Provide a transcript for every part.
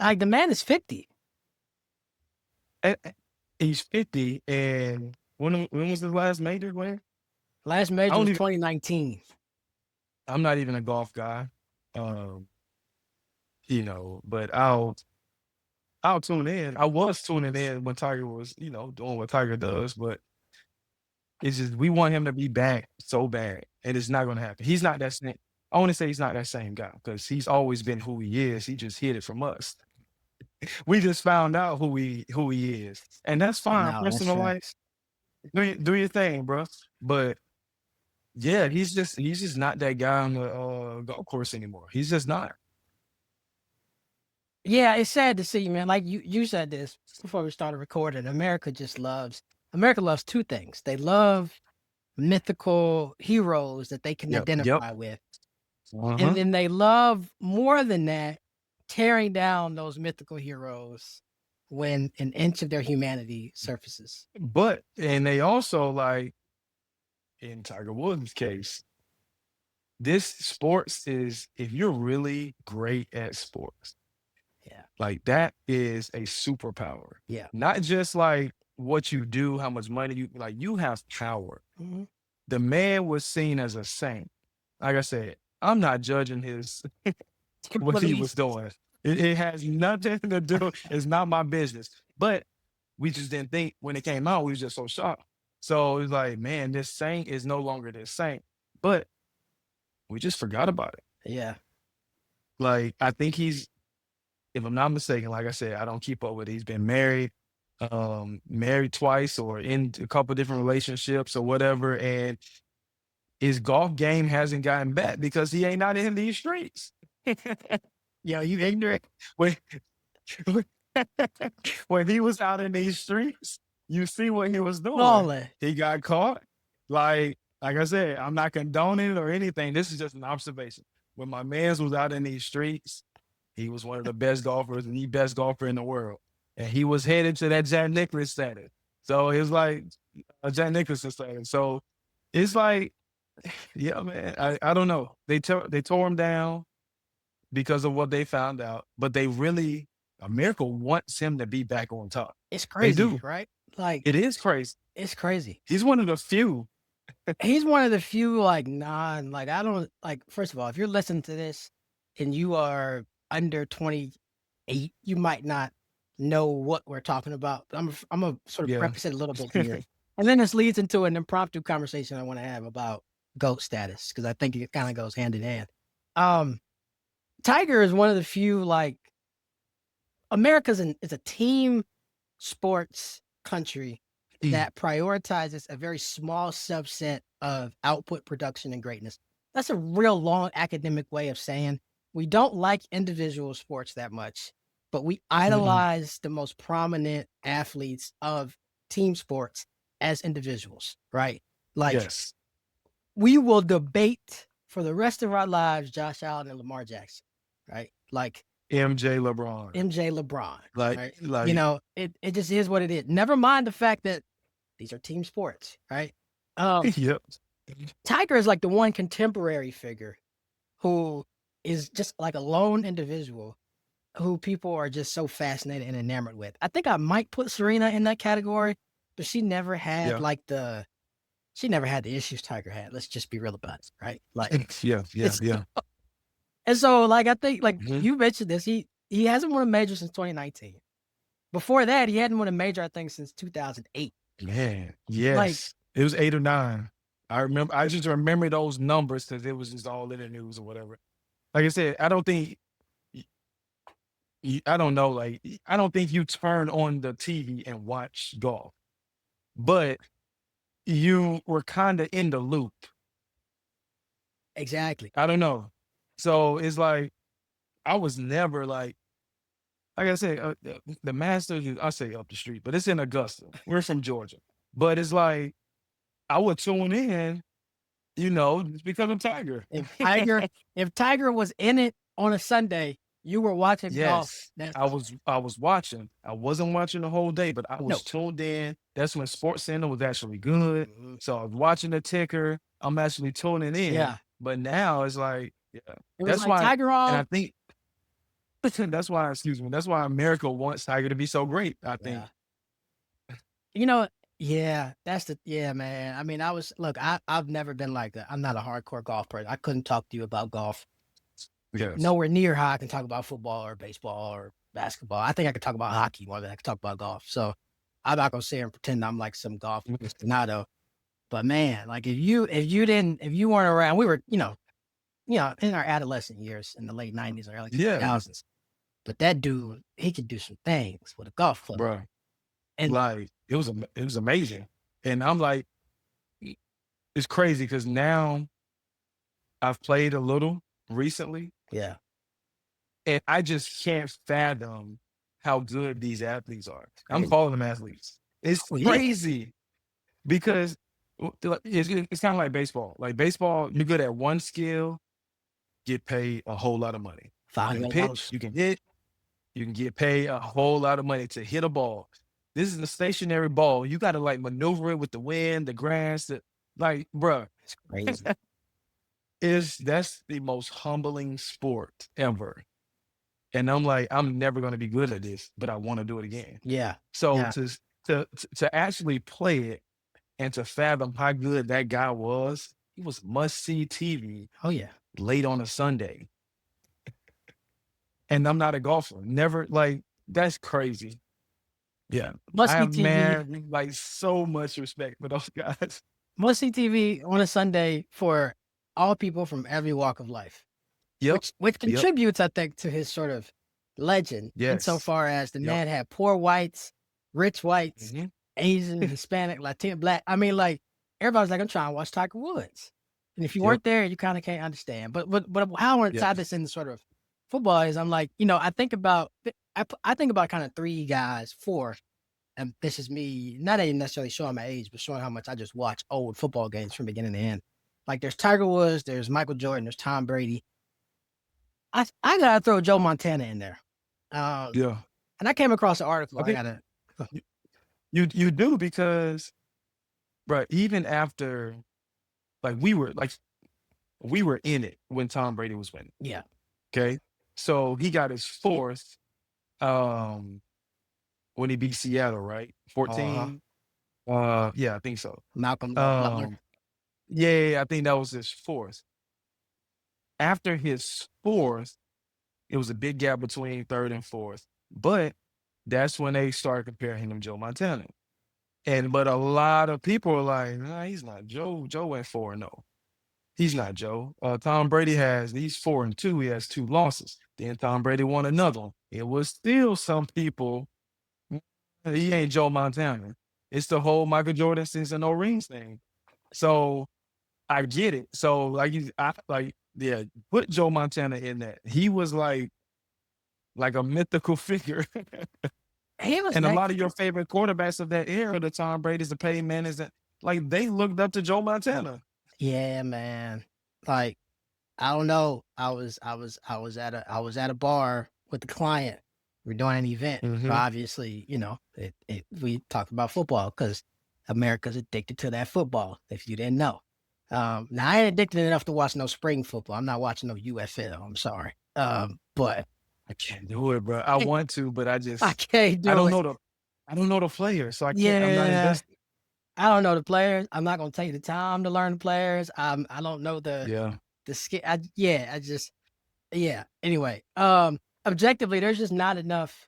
Like the man is 50. And he's 50, and when was his last major win? Last I major don't was even. 2019. I'm not even a golf guy, um, but I'll tune in. I was tuning in when Tiger was, doing what Tiger does, but it's just we want him to be back so bad, and it's not gonna happen. He's not that same. I want to say he's not that same guy because he's always been who he is. He just hid it from us. We just found out who he is, and that's fine. No, that's Personal fair. life, do your thing, bro. But yeah, he's just not that guy on the golf course anymore. He's just not. Yeah, it's sad to see, man. Like you said this before we started recording. America loves two things. They love mythical heroes that they can Yep. Yep. identify with. And Uh-huh. then they love more than that, tearing down those mythical heroes when an inch of their humanity surfaces. And they also like in Tiger Woods' case, this sports is if you're really great at sports, Yeah. like that is a superpower. Yeah. Not just like what you do, how much money you have power. Mhm. The man was seen as a saint. Like I said, I'm not judging his what he was Believe. doing. It has nothing to do. It's not my business. But we just didn't think when it came out, we was just so shocked. So it's like, man, this saint is no longer this saint. But we just forgot about it. Yeah. Like, I think if I'm not mistaken, like I said, I don't keep up with it. He's been married twice or in a couple different relationships or whatever. And his golf game hasn't gotten back because he ain't not in these streets. Yo, you ignorant. When, when he was out in these streets, you see what he was doing. Balling. He got caught. Like I said, I'm not condoning it or anything. This is just an observation. When my man's was out in these streets, he was one of the best golfers and the best golfer in the world. And he was headed to that Jack Nicklaus status. So it was like a Jack Nicholson status. So it's like, yeah, man, I don't know. They tore him down because of what they found out, but America wants him to be back on top. It's They crazy, do. right? Like, It is crazy. it's crazy. He's one of the few. He's one of the few, like, I don't like, first of all, if you're listening to this and you are under 28, you might not know what we're talking about. But I'm gonna sort of Yeah. preface it a little bit here. And then this leads into an impromptu conversation I want to have about GOAT status, because I think it kind of goes hand in hand. Um, Tiger is one of the few, like, is a team sports country that prioritizes a very small subset of output, production, and greatness. That's a real long academic way of saying we don't like individual sports that much, but we Mm-mm. idolize the most prominent athletes of team sports as individuals, right? Like, Yes. we will debate for the rest of our lives Josh Allen and Lamar Jackson, right? Like, MJ LeBron. MJ, LeBron, Like, right? like, It just is what it is. Never mind the fact that these are team sports, right? Um, yep. Tiger is like the one contemporary figure who is just like a lone individual who people are just so fascinated and enamored with. I think I might put Serena in that category, but Yeah. she never had the issues Tiger had. Let's just be real about it, right? Like, Yeah. Yeah. it's Yeah. and so, like, I think, like Mhm. you mentioned this, he hasn't won a major since 2019. Before that, he hadn't won a major, I think, since 2008. Man. Like, Yes. It was 8 or 9. I just remember those numbers because it was just all in the news or whatever. Like I said, I don't think I don't know. Like, I don't think you turn on the TV and watch golf, but you were kind of in the loop. exactly. I don't know. So it's like I was never like I said, the Masters. I say up the street, but it's in Augusta. We're from Georgia, but it's like I would tune in, just because of Tiger. If Tiger if Tiger was in it on a Sunday, you were watching golf Yes, that I Sunday. was. I was watching. I wasn't watching the whole day, but I No. was tuned in. That's when Sports Center was actually good. Mhm. So I was watching the ticker. I'm actually tuning in. Yeah. But now it's like, yeah, It was that's like why. Tiger And on, I think, That's why, excuse me. That's why America wants Tiger to be so great. I think. Yeah. You know, yeah, yeah, man. I mean, I've never been like that. I'm not a hardcore golf person. I couldn't talk to you about golf Yes. nowhere near how I can talk about football or baseball or basketball. I think I could talk about hockey more than I could talk about golf. So I'm not gonna sit here and pretend I'm like some golf aficionado. But man, like if you weren't around, we were, in our adolescent years in the late '90s or early Yeah, 2000s. But that dude, he could do some things with a golf club. bro. And Like it was amazing, and I'm like, it's crazy because now I've played a little recently, yeah, and I just can't fathom how good these athletes are. it's I'm crazy. calling them athletes. It's Oh yeah, crazy because it's kind of like baseball. Like baseball, you're good at one skill, get paid a whole lot of money. You five can million pitch, dollars. you can hit, you can get paid a whole lot of money to hit a ball. This is a stationary ball. You got to like maneuver it with the wind, the grass, like, bruh, It's crazy. that's the most humbling sport ever. And I'm like, I'm never going to be good at this, but I want to do it again. Yeah, So yeah. to actually play it and to fathom how good that guy was, he was must see TV Oh yeah. late on a Sunday. And I'm not a golfer. Never like that's crazy. Yeah. I Must see have TV. man like so much respect for those guys. Must see TV on a Sunday for all people from every walk of life, Yep. which Yep. contributes, I think, to his sort of legend Yes. insofar as the Yep. man had poor whites, rich whites, Mhm. Asian, Hispanic, Latino, Black. I mean, like everybody's like, I'm trying to watch Tiger Woods. And if you Yep. weren't there, you kind of can't understand. But how I want to tie Yes. this into sort of football is I'm like, I think about kind of three guys, four. And this is me, not even necessarily showing my age, but showing how much I just watch old football games from beginning to end. Like there's Tiger Woods, there's Michael Jordan, there's Tom Brady. I gotta throw Joe Montana in there. Um, Yeah. and I came across an article. I I think gotta. you do because bro, even after like we were in it when Tom Brady was winning. Yeah. Okay. So he got his fourth um when he beat Seattle, right? Uh huh. 14. Yeah, I think so. Malcolm Butler. Um, yeah, I think that was his fourth. After his fourth, it was a big gap between third and fourth. But that's when they started comparing him to Joe Montana. But a lot of people are like, nah, he's not Joe. Joe went 4-0. He's not Joe. Tom Brady he's 4-2. He has 2 losses. Then Tom Brady won another one. It was still some people. He ain't Joe Montana. It's the whole Michael Jordan since the no rings thing. So I get it. So yeah, put Joe Montana in that. He was like a mythical figure. He was And a that. lot of your favorite quarterbacks of that era, the Tom Brady's, the Peyton Mannings, that like they looked up to Joe Montana. Yeah, man. Like I don't know. I was at a bar with the client. We're doing an event. So Mhm. obviously, we talked about football because America's addicted to that football. If you didn't know, now I ain't addicted enough to watch no spring football. I'm not watching no UFL. I'm sorry, but I can't do it, bro. I want to, but I can't I do don't it. know I don't know the players, so I'm not Yeah, invested. I don't know the players. I'm not gonna take the time to learn the players. I don't know Yeah. the skill. I just yeah. Anyway, objectively, there's not enough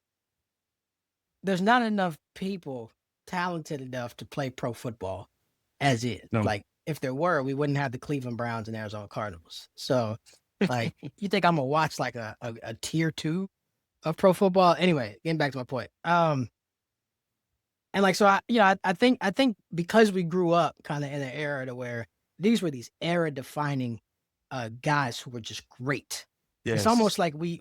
people talented enough to play pro football as is. No. Like if there were, we wouldn't have the Cleveland Browns and Arizona Cardinals. So like you think I'm gonna watch like a tier two of pro football? Anyway, getting back to my point. And like so I think because we grew up kind of in an era to where these were these era defining guys who were just great. It's Yes. almost like we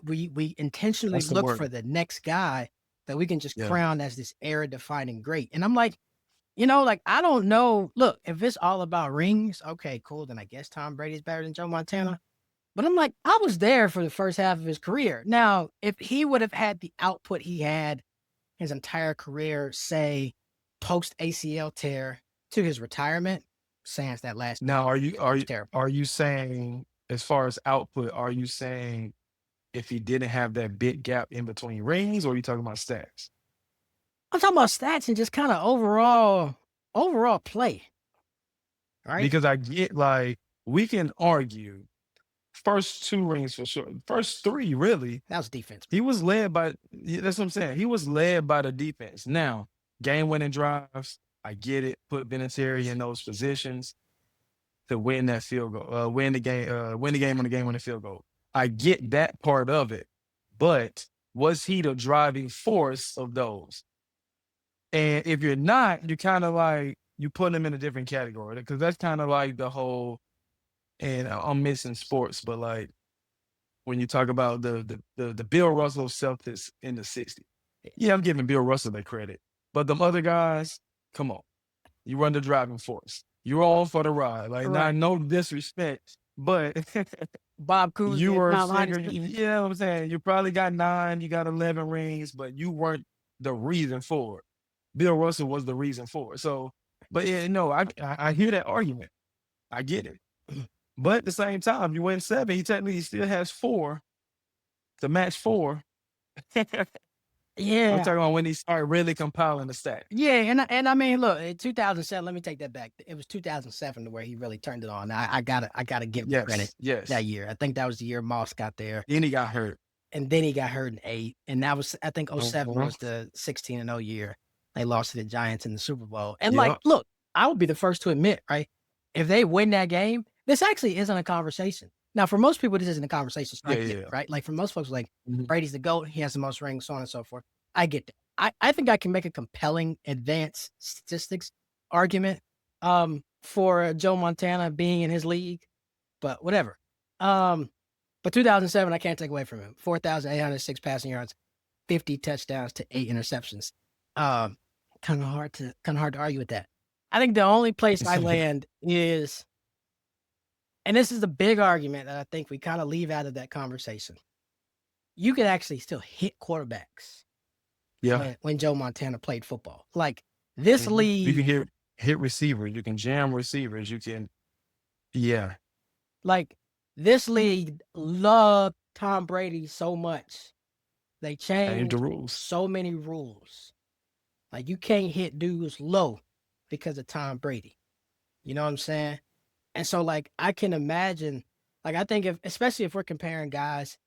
intentionally That's the look word. for the next guy that we can just Yeah. crown as this era defining great. And I'm like, like I don't know. Look, if it's all about rings, okay, cool. Then I guess Tom Brady's better than Joe Montana. But I'm like, I was there for the first half of his career. Now, if he would have had the output he had his entire career, say post ACL tear to his retirement, sans that last Now, year was terrible. are you saying as far as output, are you saying if he didn't have that big gap in between rings, or are you talking about stats? I'm talking about stats and just kind of overall play, right? Because I get like we can argue first 2 rings for sure. First 3, really. That was defense. He was led by that's what I'm saying. He was led by the defense. Now, game winning drives, I get it. Put Vinatieri in those positions to win that field goal, win the game on the game winning field goal. I get that part of it. But was he the driving force of those? And if you're not, you kind of like you put him in a different category because that's kind of like the whole. And I'm missing sports, but like when you talk about the Bill Russell Celtics in the '60s, yeah, I'm giving Bill Russell the credit, but them other guys, come on, you run the driving force. You're all for the ride. Like, Right. no disrespect, but Bob Cousy, you were a Tom figure. Heinsohn. Yeah, what I'm saying you probably got 9, you got 11 rings, but you weren't the reason for it. Bill Russell was the reason for it. So, but yeah, no, I hear that argument. I get it. But at the same time, you win 7, he technically still has 4 to match 4. I'm Yeah. talking about when he started really compiling the stat. Yeah, and I mean, look, in 2007, let me take that back. It was 2007 to where he really turned it on. I gotta give him credit Yes. that year. I think that was the year Moss got there, Then he got hurt. and then he got hurt in 8, and that was, I think, 07 Mhm. was the 16-0 year. They lost to the Giants in the Super Bowl. And Yep. like, look, I would be the first to admit, right? If they win that game, this actually isn't a conversation. Now, for most people, this isn't a conversation. So I get it, right? Like for most folks, like Mhm. Brady's the GOAT, he has the most rings, so on and so forth. I get that. I think I can make a compelling advanced statistics argument for Joe Montana being in his league, but whatever. But 2007, I can't take away from him. 4,806 passing yards, 50 touchdowns to 8 interceptions. Kind of hard to argue with that. I think the only place I land is, and this is the big argument that I think we kind of leave out of that conversation. You could actually still hit quarterbacks. Yeah. When Joe Montana played football. Like this You league, can hit receivers, you can jam receivers, you can like this league loved Tom Brady so much. They change changed the rules. so many rules. Like you can't hit dudes low because of Tom Brady. You know what I'm saying? And so like I can imagine, like I think especially if we're comparing guys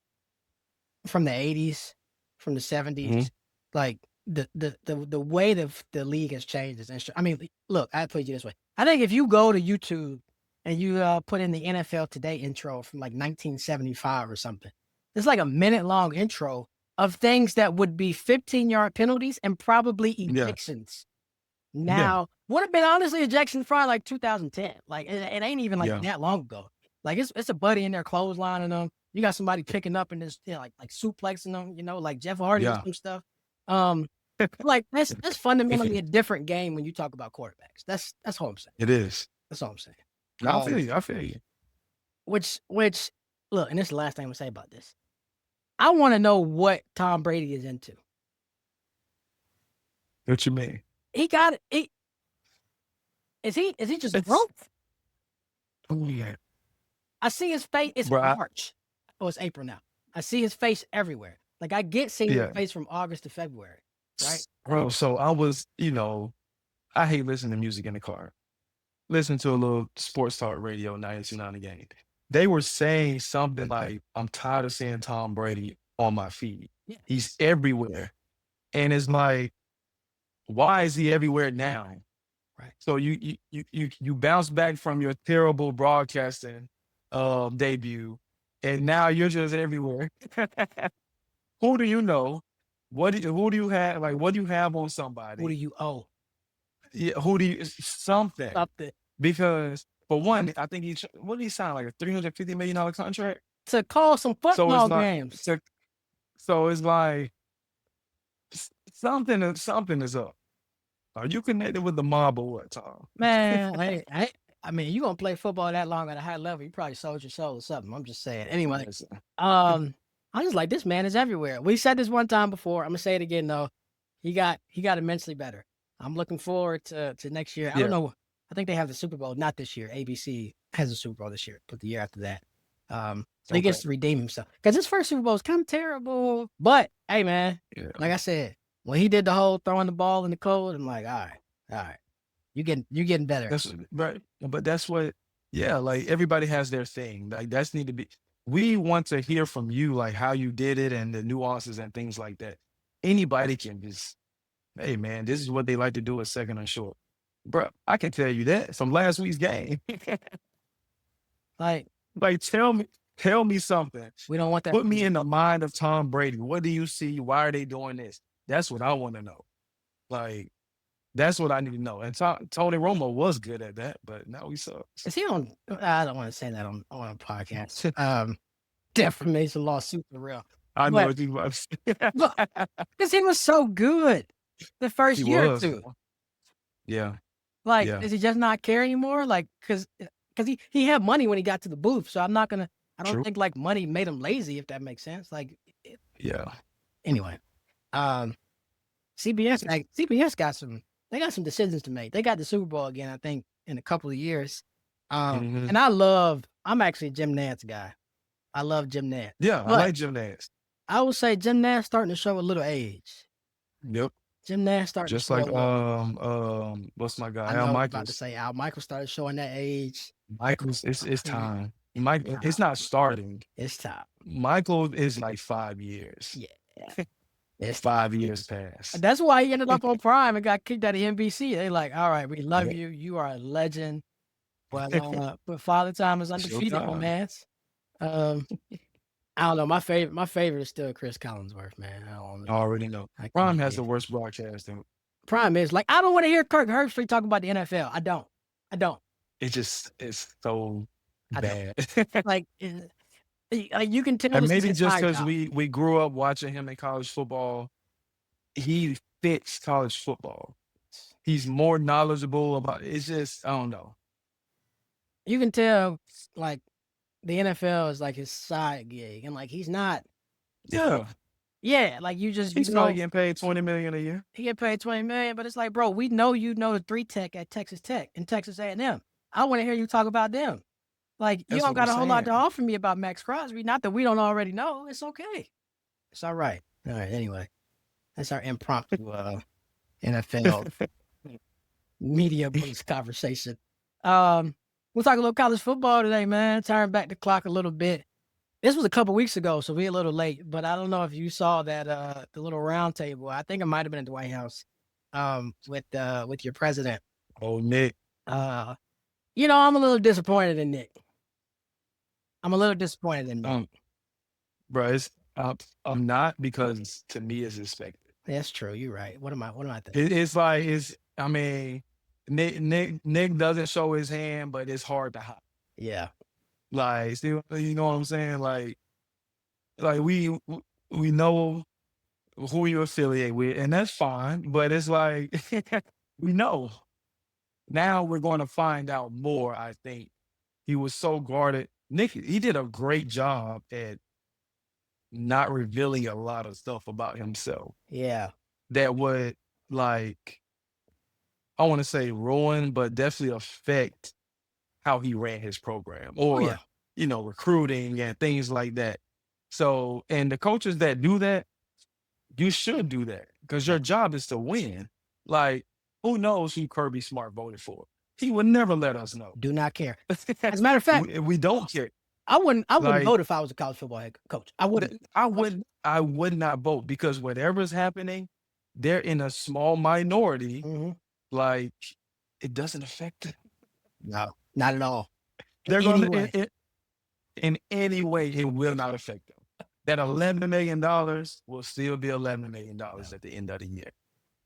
from the 80s, from the 70s, like the way the league has changed is interesting. I mean, look, I put you this way. I think if you go to YouTube and you put in the NFL Today intro from like 1975 or something, it's like a minute-long intro of things that would be 15-yard penalties and probably ejections. Now, would have been honestly ejections probably like 2010. Like it ain't even like that long ago. Like it's a buddy in there clotheslining them. You got somebody picking up and just like suplexing them, like Jeff Hardy or some stuff. Like that's fundamentally a different game when you talk about quarterbacks. That's all I'm saying. It is. That's all I'm saying. I feel you. Which look, and this is the last thing I'm gonna say about this. I want to know what Tom Brady is into. What you mean? He got it. Is he just growth? Oh yeah. I see his face. It's March. Oh, it's April now. I see his face everywhere. Like I get seeing his face from August to February, right? Bro, so I was, I hate listening to music in the car. Listen to a little sports talk radio 92.9 The Game. They were saying something like, I'm tired of seeing Tom Brady on my feed. Yeah. He's everywhere. And it's like, why is he everywhere now? Right. So you bounce back from your terrible broadcasting debut, and now you're just everywhere. Who do you know? Who do you have? Like, what do you have on somebody? Who do you owe? Yeah, who do you something? Because for one, I think what did he sign, like a $350 million contract to call some football games. So it's like something is up. Are you connected with the mob or what, Tom? Man, I mean, you gonna play football that long at a high level, you probably sold your soul or something. I'm just saying. Anyway, I'm just like, this man is everywhere. We said this one time before. I'm gonna say it again though. He got immensely better. I'm looking forward to next year. I don't know. I think they have the Super Bowl, not this year. ABC has the Super Bowl this year, but the year after that. So he Okay. gets to redeem himself because his first Super Bowl was kind of terrible. But hey, man, Yeah. like I said, when he did the whole throwing the ball in the cold, I'm like, all right, you getting better. That's right. But that's what, yeah, like everybody has their thing. Like that's need to be, we want to hear from you, like how you did it and the nuances and things like that. Anybody can just, hey man, this is what they like to do at second and short. Bro, I can tell you that from last week's game. Like Like tell me something. we don't want that. Put me in the mind of Tom Brady. What do you see? Why are they doing this? That's what I want to know. Like, that's what I need to know. And Tony Romo was good at that, but now he sucks. Is he on? I don't want to say that on a podcast. Defamation lawsuit for real. I know But what you was. because he was so good the first He year or was. two. Yeah. Like, Yeah. does he just not care anymore? Like, because he had money when he got to the booth. So I don't True. think like money made him lazy, if that makes sense. Like, Yeah. anyway, CBS got some decisions to make. They got the Super Bowl again, I think, in a couple of years. Mhm. And I'm actually a Jim Nantz guy. I love Jim Nantz. Yeah. I But like Jim Nance. I would say Jim Nantz starting to show a little age. Yep. Jim Nantz starting Just to show like a little. what's my guy? I Al know I was about to Michaels. say Al Michaels started showing that age. Michaels, it's time. Mike, it's not starting. It's time. Michael is like 5 years. Yeah. It's 5 years past. That's why he ended up on Prime and got kicked out of NBC. They like, all right, we love Yep. you. You are a legend. But Father Time is undefeated, my Showtime. mans. I don't know. My favorite is still Chris Collinsworth, man. I don't I know. already know. I Prime can't has get the worst broadcasting. Prime is like, I don't want to hear Kirk Herbstreit talk about the NFL. I don't. It's so I don't. bad. Like you can tell And this is maybe his just high because job. we grew up watching him in college football, he fits college football. He's more knowledgeable about it. It's just, I don't know. You can tell like the NFL is like his side gig, and like he's not. Yeah. Yeah, like you He's know, probably getting paid $20 million a year. he get paid $20 million, but it's like, bro, we know you know the 3 Tech at Texas Tech and Texas A&M. I want to hear you talk about them. Like you That's don't what got I'm a whole lot to saying. offer me about Max Crosby. Not that we don't already know. It's okay. It's all right. All right. Anyway, that's our impromptu NFL media boost conversation. We'll talk a little college football today, man. Turn back the clock a little bit. This was a couple weeks ago, so we're a little late. But I don't know if you saw that the little round table. I think it might have been at the White House, with your president. Oh, Nick. I'm a little disappointed in Nick. I'm a little disappointed in Nick. Bro, I'm not, because to me it's expected. That's true. You're right. What am I thinking? It's like I mean, Nick doesn't show his hand, but it's hard to hide. Yeah. Like, still, you know what I'm saying? Like we know who you affiliate with, and that's fine. But it's like we know. Now we're going to find out more. I think he was so guarded. Nick, he did a great job at not revealing a lot of stuff about himself Yeah. that would, like, I want to say ruin, but definitely affect how he ran his program, or yeah. recruiting and things like that. So, and the coaches that do that, you should do that, because your job is to win. Like, who knows who Kirby Smart voted for? He would never let us know. Do not care. As a matter of fact, we don't care. I wouldn't Like, vote if I was a college football head coach. I wouldn't. I would not vote, because whatever's happening, they're in a small minority. Mm-hmm. Like, it doesn't affect them. No, not at all. They're going to, in any way, it will not affect them. That $11 million will still be $11 million at the end of the year.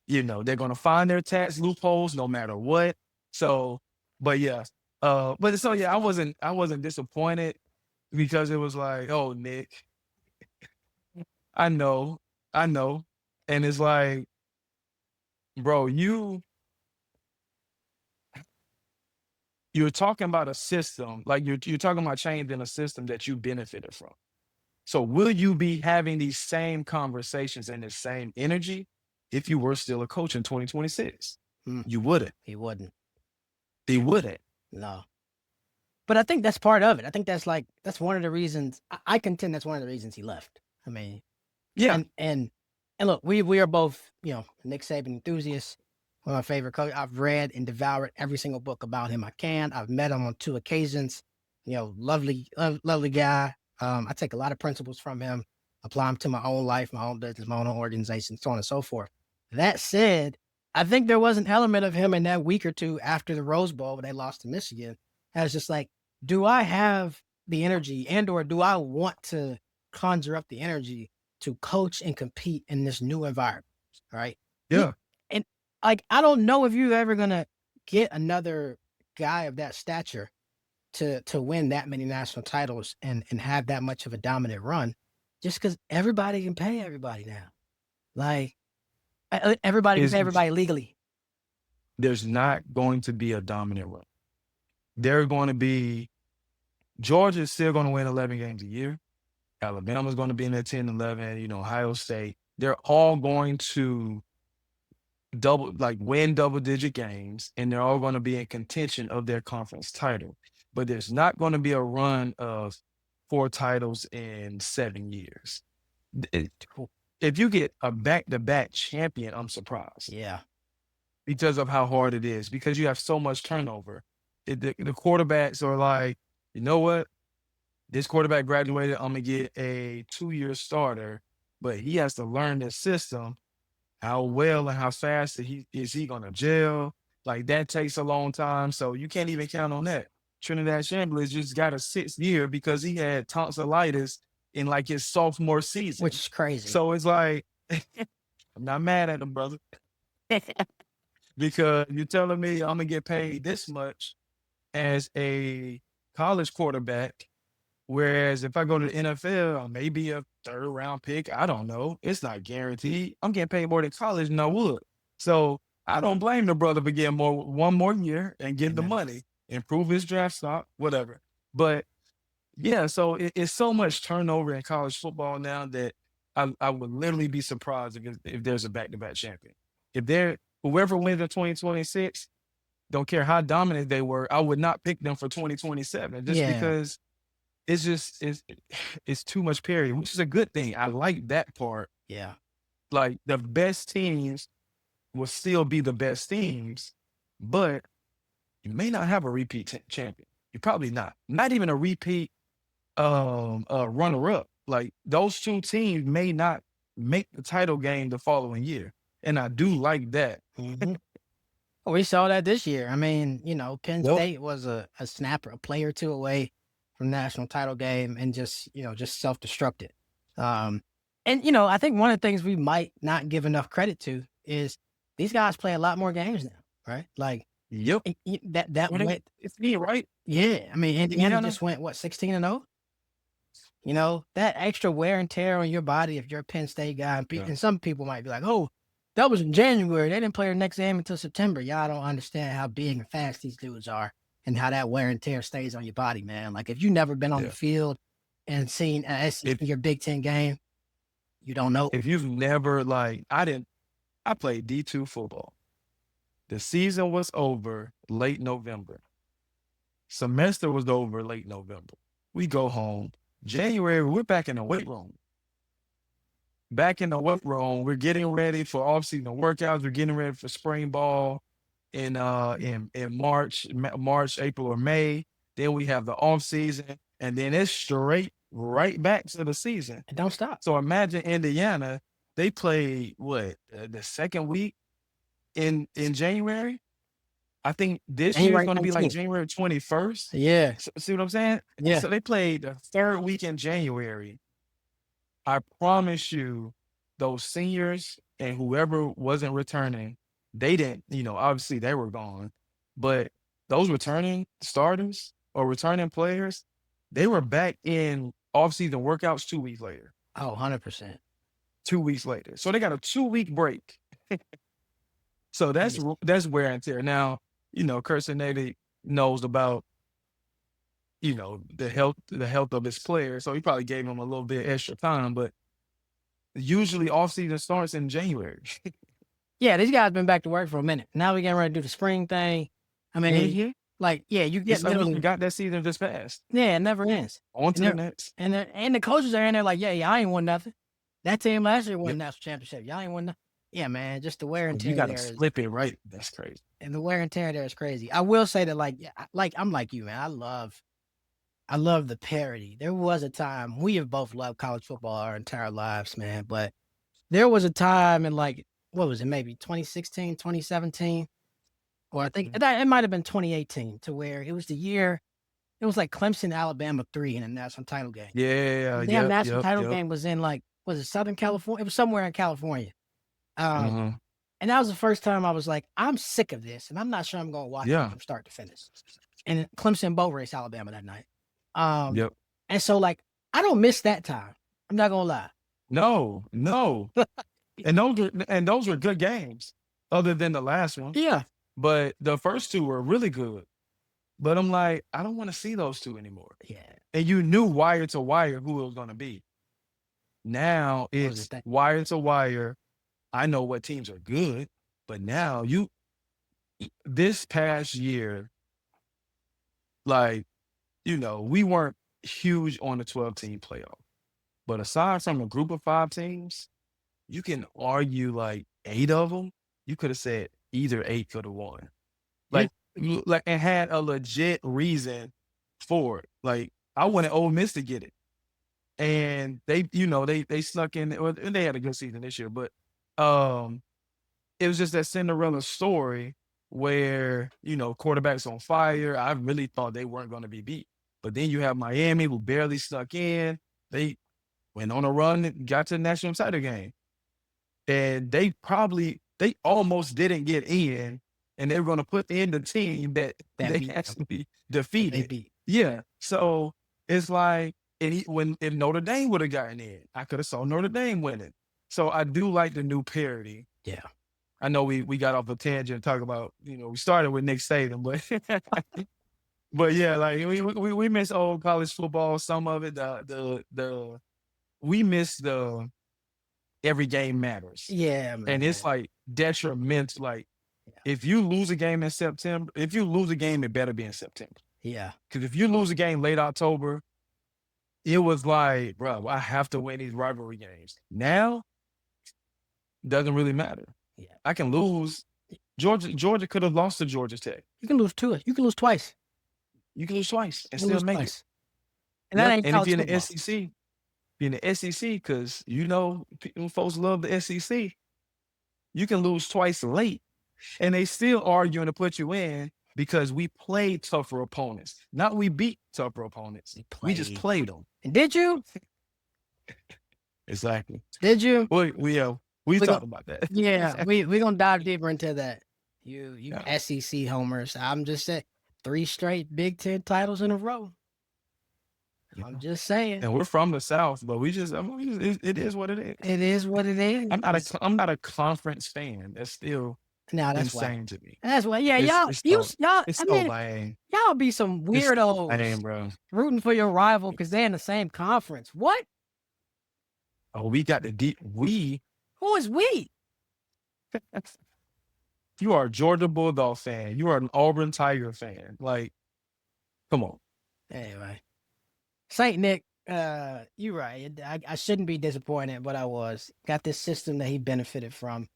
They're going to find their tax loopholes no matter what. So, but yeah, I wasn't disappointed, because it was like, oh, Nick, I know, and it's like, bro, you're talking about a system, like you're talking about changing a system that you benefited from. So will you be having these same conversations and the same energy if you were still a coach in 2026? You wouldn't. He wouldn't. He wouldn't. No. But I think that's part of it. I think that's one of the reasons I contend that's one of the reasons he left. I mean, Yeah. and look, we are both, Nick Saban enthusiasts. One of my favorite coaches. I've read and devoured every single book about him I can. I've met him on 2 occasions. Lovely, lovely guy. I take a lot of principles from him, apply them to my own life, my own business, my own organization, so on and so forth. That said, I think there was an element of him in that week or two after the Rose Bowl when they lost to Michigan. I was just like, do I have the energy or do I want to conjure up the energy to coach and compete in this new environment? All right. Yeah. And I don't know if you're ever going to get another guy of that stature to win that many national titles and have that much of a dominant run, just because everybody can pay everybody now. Like everybody can pay everybody legally. There's not going to be a dominant run. They're going to be, Georgia's still going to win 11 games a year. Alabama's going to be in there 10, 11, Ohio State. They're all going to win double-digit games, and they're all going to be in contention of their conference title. But there's not going to be a run of 4 titles in 7 years. If you get a back-to-back champion, I'm surprised. Yeah. Because of how hard it is, because you have so much turnover. The quarterbacks are like, you know what? This quarterback graduated, I'm going to get a 2-year starter, but he has to learn this system. How well and how fast is he going to gel? Like, that takes a long time, so you can't even count on that. Trinidad Chambliss just got a 6th year because he had tonsillitis in like his sophomore season. Which is crazy. So it's like, I'm not mad at him, brother. Because you're telling me I'm going to get paid this much as a college quarterback, whereas if I go to the NFL, I may be a 3rd round pick. I don't know. It's not guaranteed. I'm getting paid more than college than I would. So I don't blame the brother for getting one more year and getting the money, improve his draft stock, whatever. But yeah, so it's so much turnover in college football now that I would literally be surprised if there's a back-to-back champion. Whoever wins in 2026, don't care how dominant they were, I would not pick them for 2027 just because it's too much parity, which is a good thing. I like that part. Yeah. Like, the best teams will still be the best teams, but you may not have a repeat champion. You're probably not even a repeat runner-up. Like, those 2 teams may not make the title game the following year. And I do like that. Mm-hmm. We saw that this year. I mean, Penn State was a snapper, a play or 2 away from national title game and just self-destructed. And, I think one of the things we might not give enough credit to is these guys play a lot more games now, right? Like, yep. That went, it's me, right? Yeah. I mean, Indiana just went, 16-0? That extra wear and tear on your body if you're a Penn State guy. And some people might be like, oh, that was in January. They didn't play their next game until September. Y'all don't understand how big and fast these dudes are and how that wear and tear stays on your body, man. Like, if you've never been on the field and seen your Big Ten game, you don't know. If you've never, I played D2 football. The season was over late November. Semester was over late November. We go home. January, we're back in the weight room. We're getting ready for off-season workouts. We're getting ready for spring ball in March, April, or May. Then we have the off-season, and then it's straight right back to the season. It don't stop. So imagine Indiana, they played the second week in January. I think this year is going to be like January 21st. Yeah. See what I'm saying? Yeah. So they played the 3rd week in January. I promise you, those seniors and whoever wasn't returning, they didn't, obviously they were gone. But those returning starters or returning players, they were back in off-season workouts 2 weeks later. Oh, 100%. 2 weeks later. So they got a 2-week break. So that's wear and tear. Now, Kirsten Navy knows about, the health of his players. So he probably gave him a little bit extra time, but usually off-season starts in January. Yeah, these guys been back to work for a minute. Now we're getting ready to do the spring thing. I mean, Like, yeah, you get It's like we literally forgot that season just passed. yeah, it never ends. On And to the they're next. and the coaches are in there like, yeah, I ain't won nothing. That team last year won Yep. the national championship. Y'all ain't won nothing. Yeah, man, just the wear and You tear got to there is flip it right. That's crazy. and the wear and tear there is crazy. I will say that, like, like I'm like you, man. I love the parody. There was a time we have both loved college football our entire lives, man. But there was a time in like what was it, maybe 2016, 2017, or I think that it might have been 2018, to where it was the year it was like Clemson, Alabama 3 in a national title game. Yeah. The damn Yep. national Yep. title Yep. game was in like was it Southern California? It was somewhere in California. Um, Uh-huh. and that was the first time I was like, I'm sick of this, and I'm not sure I'm going to watch it Yeah. from start to finish. And Clemson boat race Alabama that night. Um, Yep. and so like I don't miss that time. I'm not gonna lie. No. And those were good games, other than the last one. Yeah, But the first two were really good. But I'm like, I don't want to see those two anymore. yeah. And you knew wire to wire who it was going to be. Now What was it's it? wire to wire. I know what teams are good, but now this past year, like, we weren't huge on the 12-team playoff. But aside from a group of 5 teams, you can argue like 8 of them. You could have said either 8 could have won. Yeah. Like, and had a legit reason for it. Like, I wanted Ole Miss to get it. And they snuck in, and they had a good season this year, but it was just that Cinderella story where, quarterback's on fire. I really thought they weren't going to be beat. But then you have Miami, who barely snuck in. They went on a run and got to the national title game. And they almost didn't get in, and they were going to put in the team that they beat them. actually They defeated. beat. Yeah. So it's like, if Notre Dame would have gotten in, I could have saw Notre Dame winning. So I do like the new parody. Yeah. I know we got off a tangent and talk about, we started with Nick Saban, but yeah, like we miss old college football. Some of it, we miss the every game matters. Yeah, man. And it's like detrimental. Like, if you lose a game in September, if you lose a game, it better be in September. Yeah. Because if you lose a game late October, it was like, bro, I have to win these rivalry games. Now, doesn't really matter. Yeah. I can lose. Georgia could have lost to Georgia Tech. You can lose twice. You can lose twice and You can still lose make twice. it. And that ain't And if college you're in the football. SEC, because folks love the SEC, you can lose twice late, and they still arguing to put you in because we played tougher opponents. Not we beat tougher opponents. We just played them. And did you? Exactly. Did you? We talked about that. Yeah, we're gonna dive deeper into that. You Yeah. SEC homers. I'm just saying 3 straight Big Ten titles in a row. I'm just saying. And we're from the South, but it is what it is. It is what it is. I'm not a conference fan. That's still Now that's insane to me. That's why. Yeah, It's y'all. It's I so mean, lame. y'all be some It's weirdos lame, bro. rooting for your rival because they're in the same conference. What? Oh, we got the deep. Who is we? You are a Georgia Bulldog fan. You are an Auburn Tiger fan. Like, come on. Anyway, Saint Nick, you're right. I shouldn't be disappointed, but I was. Got this system that he benefited from,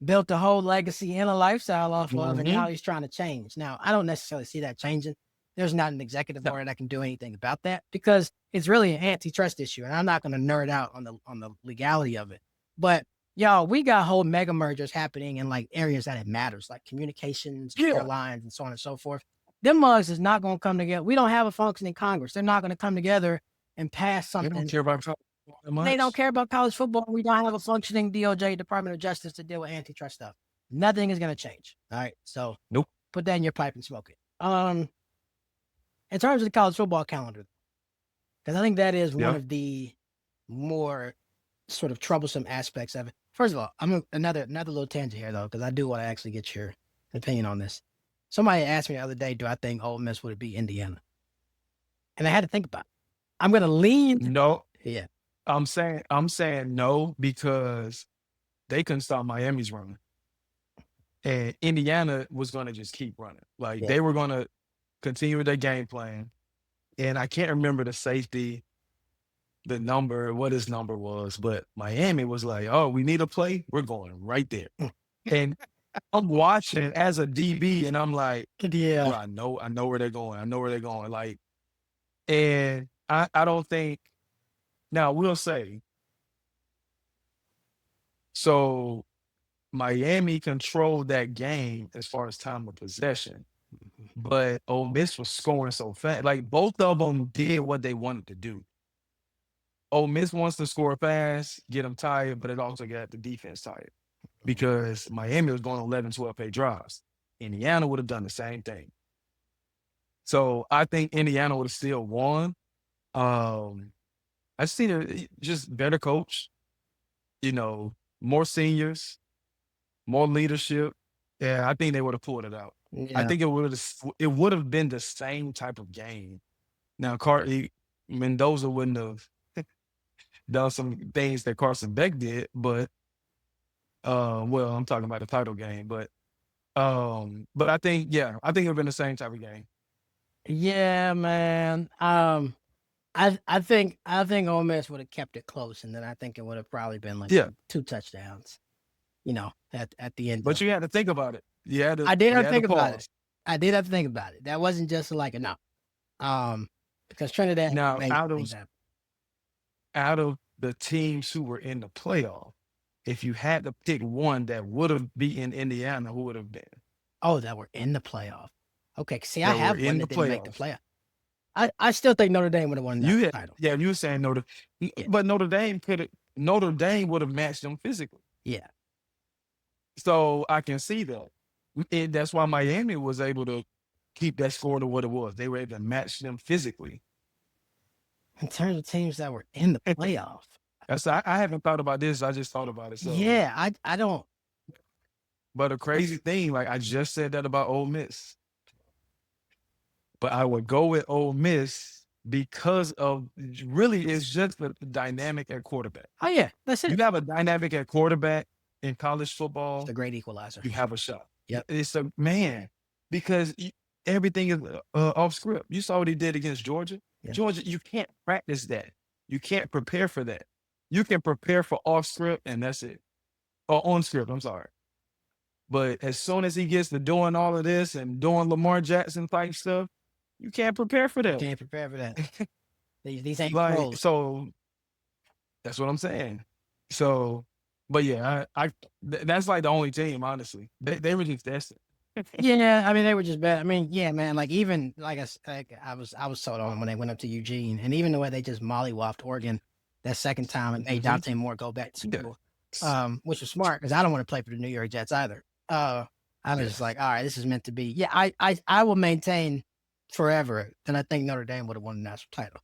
built a whole legacy and a lifestyle off of, and now he's trying to change. Now, I don't necessarily see that changing. There's not an executive order that can do anything about that because it's really an antitrust issue, and I'm not going to nerd out on the legality of it. But y'all, we got whole mega mergers happening in like areas that it matters, like communications, airlines, and so on and so forth. Them mugs is not going to come together. We don't have a functioning Congress. They're not going to come together and pass something. They don't care about college football. They don't care about college football. We don't have a functioning DOJ, Department of Justice, to deal with antitrust stuff. Nothing is going to change. All right. So nope. Put that in your pipe and smoke it. In terms of the college football calendar, because I think that is one of the more sort of troublesome aspects of it. First of all, I'm another little tangent here though, because I do want to actually get your opinion on this. Somebody asked me the other day, do I think Ole Miss would beat Indiana? And I had to think about it. I'm going to lean. No. Yeah. I'm saying no because they couldn't stop Miami's run. And Indiana was going to just keep running. Like they were going to continue with their game plan. And I can't remember the safety, the number, what his number was, but Miami was like, "Oh, we need a play. We're going right there." And I'm watching as a DB, and I'm like, "Bro, Yeah. I know where they're going. I know where they're going." Like, and I don't think now we'll say so. Miami controlled that game as far as time of possession, but Ole Miss was scoring so fast. Like both of them did what they wanted to do. Ole Miss wants to score fast, get them tired, but it also got the defense tired because Miami was going 11, 12 pay drives. Indiana would have done the same thing. So I think Indiana would have still won. I see it just better coach, more seniors, more leadership. Yeah, I think they would have pulled it out. I Yeah. think it would have been the same type of game. Now, Mendoza wouldn't have done some things that Carson Beck did, but well, I'm talking about the title game, but I think I think it would have been the same type of game. Yeah, man. I think Ole Miss would have kept it close, and then I think it would have probably been like Yeah, 2 touchdowns. At the end. but you had to think about it. I did You have to had to think about it. pause. I did have to think about it. That wasn't just like a no. Because Trinidad Now, made things happen. out of the teams who were in the playoff, if you had to pick one that would have beaten Indiana, who would have been? Oh, that were in the playoff. Okay, see, I That were have one in the that didn't make the playoffs. playoff. I still think Notre Dame would have won that title. Yeah, you were saying Yeah. but Notre Dame would have matched them physically. Yeah. So I can see that. And that's why Miami was able to keep that score to what it was. They were able to match them physically. In terms of teams that were in the playoff. I haven't thought about this. I just thought about it. So Yeah, I don't. But a crazy thing, like I just said that about Ole Miss. But I would go with Ole Miss because of really it's just the dynamic at quarterback. Oh yeah, that's You it. have a dynamic at quarterback in college It's football, a great equalizer. you have a shot. Yep. It's a man because everything is off script. You saw what he did against Georgia. Yeah. Georgia, you can't practice that. You can't prepare for that. You can prepare for off script and that's it. Or on script, I'm sorry. But as soon as he gets to doing all of this and doing Lamar Jackson type stuff, you can't prepare for that. Can't prepare for that. These ain't Like pros. so, that's what I'm saying. So, but yeah, that's like the only team, honestly. They were just destined. Yeah, I mean they were just bad. I mean, yeah, man. Like even like I was sold on when they went up to Eugene, and even the way they just mollywopped Oregon that second time and made Dante Moore go back to school, which was smart because I don't want to play for the New York Jets either. I was just like, all right, this is meant to be. Yeah, I will maintain forever that I think Notre Dame would have won the national title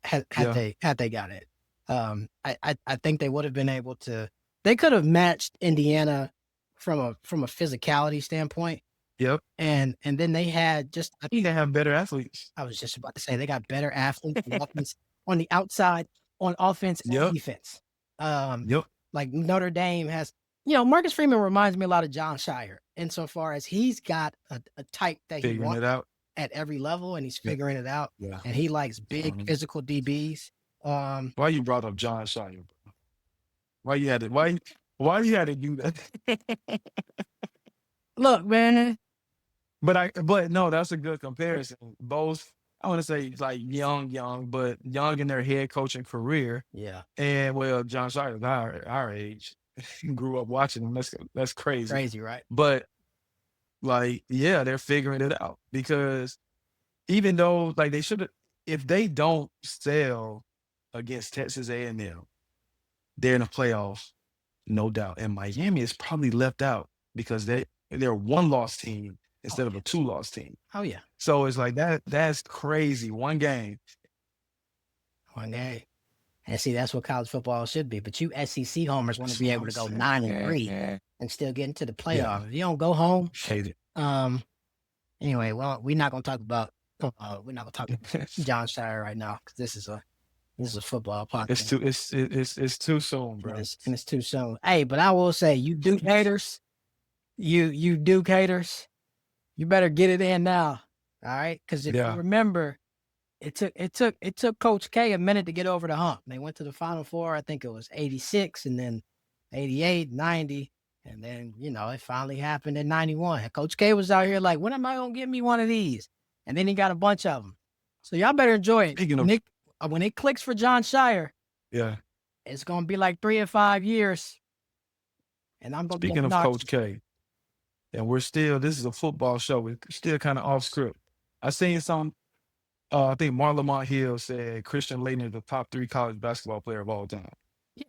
had they got it. I think they would have been able to. They could have matched Indiana from a physicality standpoint. Yep. And then they had I think they have better athletes. I was just about to say they got better athletes on the outside, on offense and defense. Yep. Like Notre Dame has, Marcus Freeman reminds me a lot of John Shire insofar as he's got a type that he wants at every level and he's figuring it out. Yeah. And he likes big physical DBs. Why you brought up John Shire, bro? Why you had to do that? Look, man. But no, that's a good comparison. Both, I want to say like young, but young in their head coaching career. Yeah. And well, John Shire is our age. Grew up watching him. That's crazy. Crazy, right? But like, yeah, they're figuring it out because even though like they should have, if they don't sell against Texas A&M, they're in the playoffs, no doubt. And Miami is probably left out because they're a 1-loss team instead of a 2-loss team. Oh yeah. So it's like that's crazy. One game. And see, that's what college football should be. But you SEC homers want to be able to go 9-3 and still get into the playoff. Yeah. If you don't go home, hate it. Anyway, well, we're not gonna talk about John Shire right now because this is a football podcast. It's too soon, bro. It's too soon. Hey, but I will say, you Duke haters, you Duke haters, you better get it in now All right, because if you Yeah. remember, it took Coach K a minute to get over the hump. They went to the Final Four. I think it was 86 and then 88, 90. And then, it finally happened in 91. And Coach K was out here like, when am I going to get me one of these? And then he got a bunch of them. So y'all better enjoy it. Speaking of, Nick, when it clicks for John Shire, yeah. it's going to be like 3 or 5 years. And I'm going to be Speaking of Coach obnoxious. K, and this is a football show. We're still kind of off script. I seen some, I think Marlon Lamont Hill said Christian Laettner is the top 3 college basketball player of all time. Yeah.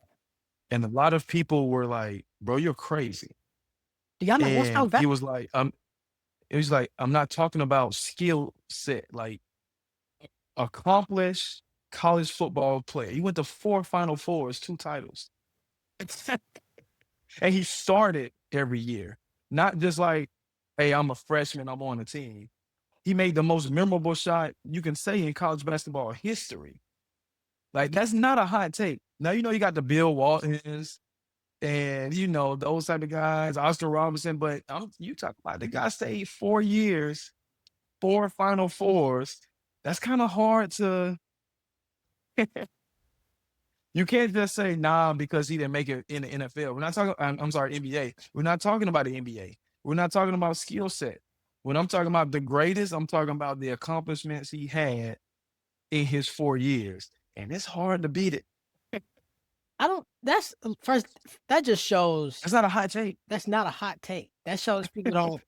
And a lot of people were like, bro, you're crazy. Do y'all know what's And that? it was like, I'm not talking about skill set, like accomplished college football player. He went to 4 Final Fours, 2 titles. And he started every year, not just like, hey, I'm a freshman, I'm on the team. He made the most memorable shot you can say in college basketball history. Like, that's not a hot take. Now, you got the Bill Waltons and, those type of guys, Oscar Robinson, but you talk about the guy stayed 4 years, 4 Final Fours. That's kind of hard to you can't just say nah because he didn't make it in the NFL. We're not talking. I'm sorry, NBA. We're not talking about the NBA. We're not talking about skill set. When I'm talking about the greatest, I'm talking about the accomplishments he had in his 4 years, and it's hard to beat it. That's first. That just shows That's not a hot take. that's not a hot take. That shows people don't.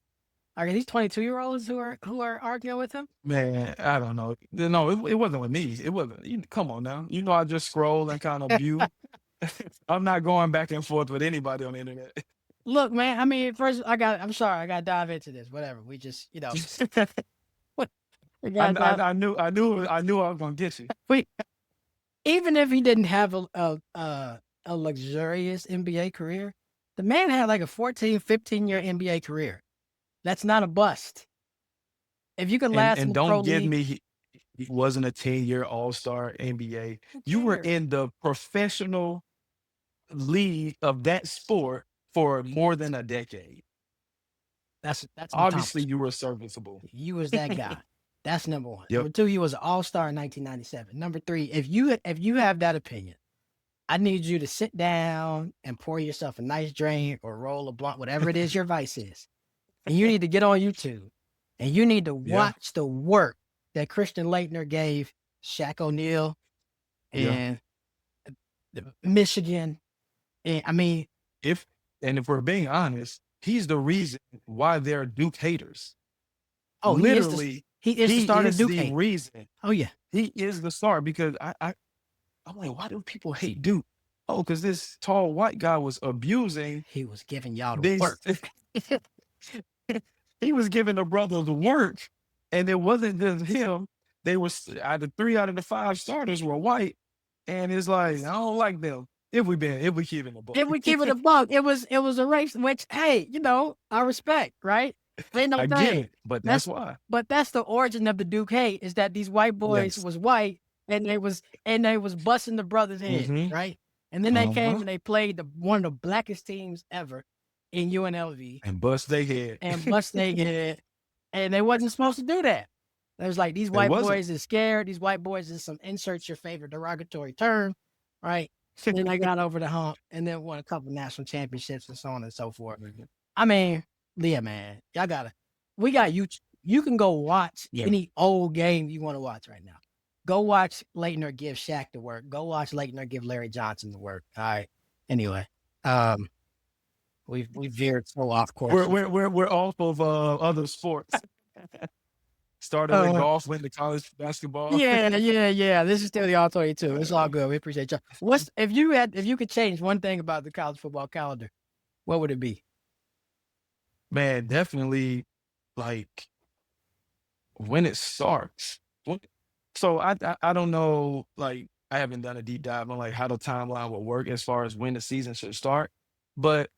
Are these 22-year-olds who are arguing with him? Man, I don't know. No, it wasn't with me. It wasn't. Come on now. I just scroll and kind of view. I'm not going back and forth with anybody on the internet. Look, man. I mean, first, I'm sorry. I got to dive into this. Whatever. We just, what? I knew I was gonna get you. Wait. Even if he didn't have a luxurious NBA career, the man had like a 14, 15-year NBA career. That's not a bust. If you can last in And the pro don't give league, me he wasn't a 10-year all-star NBA. You were in the professional league of that sport for more than a decade. that's Obviously, you were serviceable. You was that guy. That's number one. Yep. Number two, he was an all-star in 1997. Number three, if you have that opinion, I need you to sit down and pour yourself a nice drink or roll a blunt, whatever it is your vice is. And you need to get on YouTube and you need to watch the work that Christian Laettner gave Shaq O'Neal and Michigan. And I mean, if we're being honest, he's the reason why they're Duke haters. Oh, literally, he is the start of Duke hate. Reason. Oh yeah, he is the star because I'm like, why do people hate Duke? Oh, because this tall white guy was abusing. He was giving y'all the work. He was giving the brothers work, and it wasn't just him. They were 3 out of the 5 starters were white, and it's like I don't like them. If we keep it a buck, it was a race. Which hey, I respect, right? Ain't no I thing. get it, but that's why. But that's the origin of the Duke hate is that these white boys was white and they was busting the brothers' head, right? And then they came and they played one of the blackest teams ever in UNLV and bust their head and they wasn't supposed to do that. It was like these white boys is scared. These white boys is some insert your favorite derogatory term, right? And then they got over the hump and then won a couple national championships and so on and so forth. I mean, yeah, man, we got YouTube. You can go watch any old game you want to watch right now. Go watch Laettner give Shaq the work. Go watch Laettner give Larry Johnson the work. All right. Anyway, we veered so off course. We're off of other sports. Started with golf, went to college basketball. Yeah. This is still the all-22. It's all good. We appreciate you. If you could change one thing about the college football calendar, what would it be? Man, definitely like when it starts. So I don't know, like I haven't done a deep dive on like how the timeline will work as far as when the season should start. But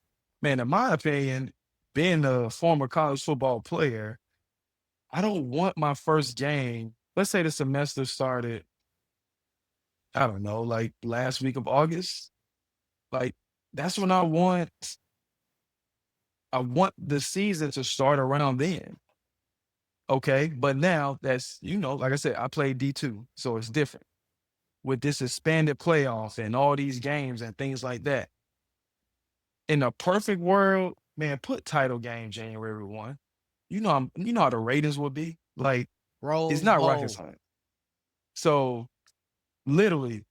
man, in my opinion, being a former college football player, I don't want my first game. Let's say the semester started, I don't know, like last week of August. Like that's when I want the season to start around then. Okay, but now that's, like I said, I played D2, so it's different. With this expanded playoffs and all these games and things like that. In a perfect world, man, put title game January 1. You know how the ratings would be. Like, it's Rose not rocket Bowl. science. So literally,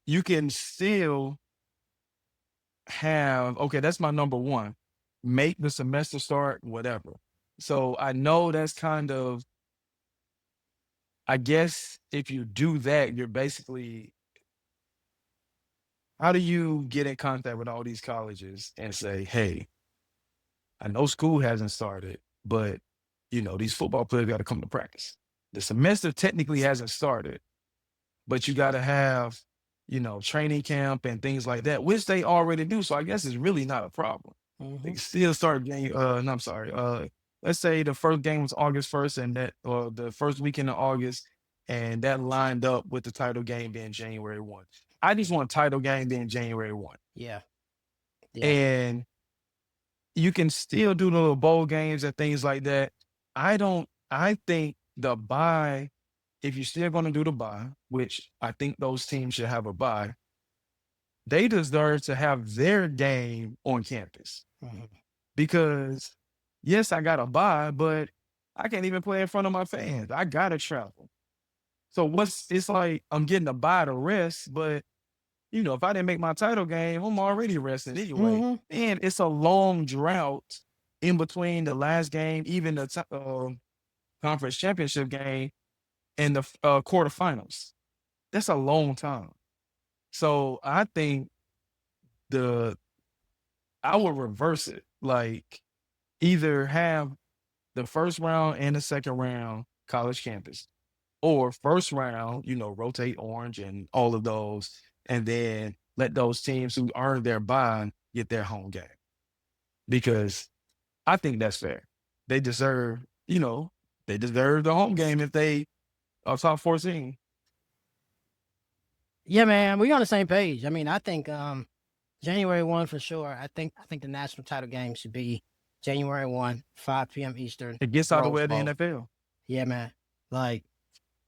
you can still have, okay, that's my number one. Make the semester start, whatever. So I know that's kind of, I guess if you do that, you're basically, how do you get in contact with all these colleges and say, hey, I know school hasn't started, but these football players got to come to practice. The semester technically hasn't started, but you got to have, training camp and things like that, which they already do. So I guess it's really not a problem. They Hmm. can still start game. No, I'm sorry. Let's say the first game was August 1st, and that, or the first weekend of August, and that lined up with the title game being January 1. I just want title game being January 1, Yeah. Yeah. and you can still do the little bowl games and things like that. I think the bye, if you're still going to do the bye, which I think those teams should have a bye, they deserve to have their game on campus. Hmm. Because yes, I got a bye, but I can't even play in front of my fans. I gotta travel. So it's like I'm getting a bye to rest, but if I didn't make my title game, I'm already resting anyway. Hmm. And it's a long drought in between the last game, even the conference championship game and the quarterfinals. That's a long time. So I think the I would reverse it. Like, either have the first round and the second round college campus, or first round, rotate orange and all of those, and then let those teams who earned their bye get their home game. Because I think that's fair. They deserve, they deserve the home game if they are top 14. Yeah, man, we on the same page. I mean, I think January 1 for sure. I think the national title game should be January 1, 5 p.m. Eastern, It gets out of the Rose way of the Bowl. NFL. Yeah, man. Like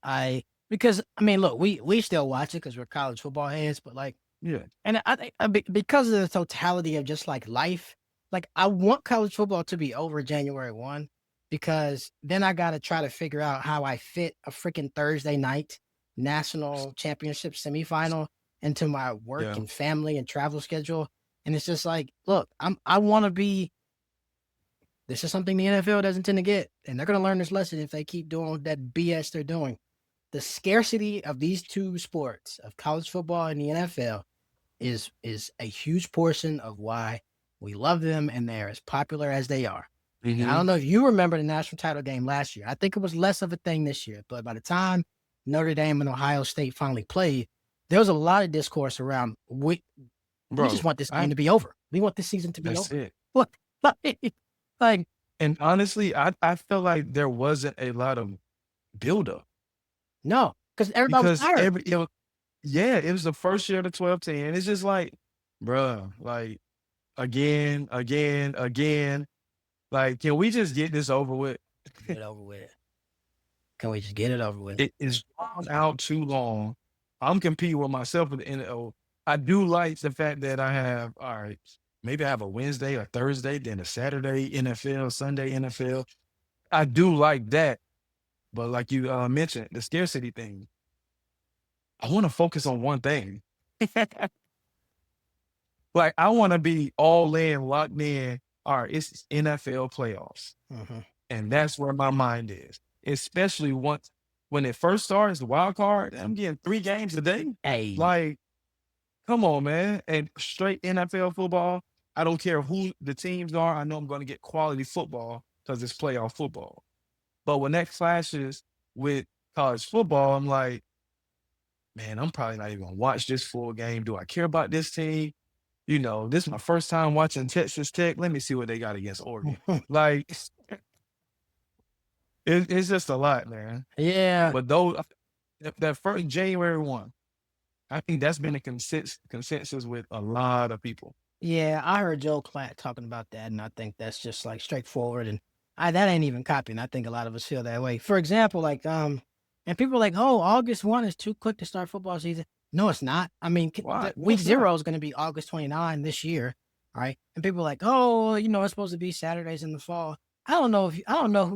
I because I mean, look, we still watch it because we're college football heads, but like, Yeah. and I think because of the totality of just like life, like I want college football to be over January 1 because then I got to try to figure out how I fit a freaking Thursday night national championship semifinal into my work Yeah. and family and travel schedule. And it's just like, look, I want to be. This is something the NFL doesn't tend to get, and they're going to learn this lesson if they keep doing that BS they're doing. The scarcity of these two sports, of college football and the NFL, is a huge portion of why we love them and they're as popular as they are. And I Hmm. don't know if you remember the national title game last year. I think it was less of a thing this year, but by the time Notre Dame and Ohio State finally played, there was a lot of discourse around we just Bro, want this game to be over. We want this season to be that's over. it. Look, like And honestly, I feel like there wasn't a lot of buildup, no, because everybody was because tired. yeah, it was the first year of the 12-10. It's just like, bruh, like, again, again, again. Like, can we just get this over with? Get it over with. Can we just get it over with? It is drawn out too long. I'm competing with myself with the NO. I do like the fact that I have, all right, maybe I have a Wednesday, a Thursday, then a Saturday NFL, Sunday NFL. I do like that. But like you mentioned, the scarcity thing, I want to focus on one thing. Like, I want to be all in, locked in. All right, it's NFL playoffs. Mhm. And that's where my mind is. Especially when it first starts, the wild card, I'm getting 3 games a day. Hey. Like, come on, man. And straight NFL football. I don't care who the teams are. I know I'm going to get quality football because it's playoff football. But when that clashes with college football, I'm like, man, I'm probably not even gonna watch this full game. Do I care about this team? This is my first time watching Texas Tech. Let me see what they got against Oregon. Like, it's just a lot, man. Yeah. But that first January 1, I think that's been a consensus with a lot of people. Yeah, I heard Joe Klatt talking about that, and I think that's just like straightforward. And That ain't even copying. I think a lot of us feel that way. For example, like, and people are like, "Oh, August 1 is too quick to start football season." No, it's not. I mean, Why? No, week it's not. 0 is going to be August 29 this year, all right? And people are like, "Oh, it's supposed to be Saturdays in the fall." I don't know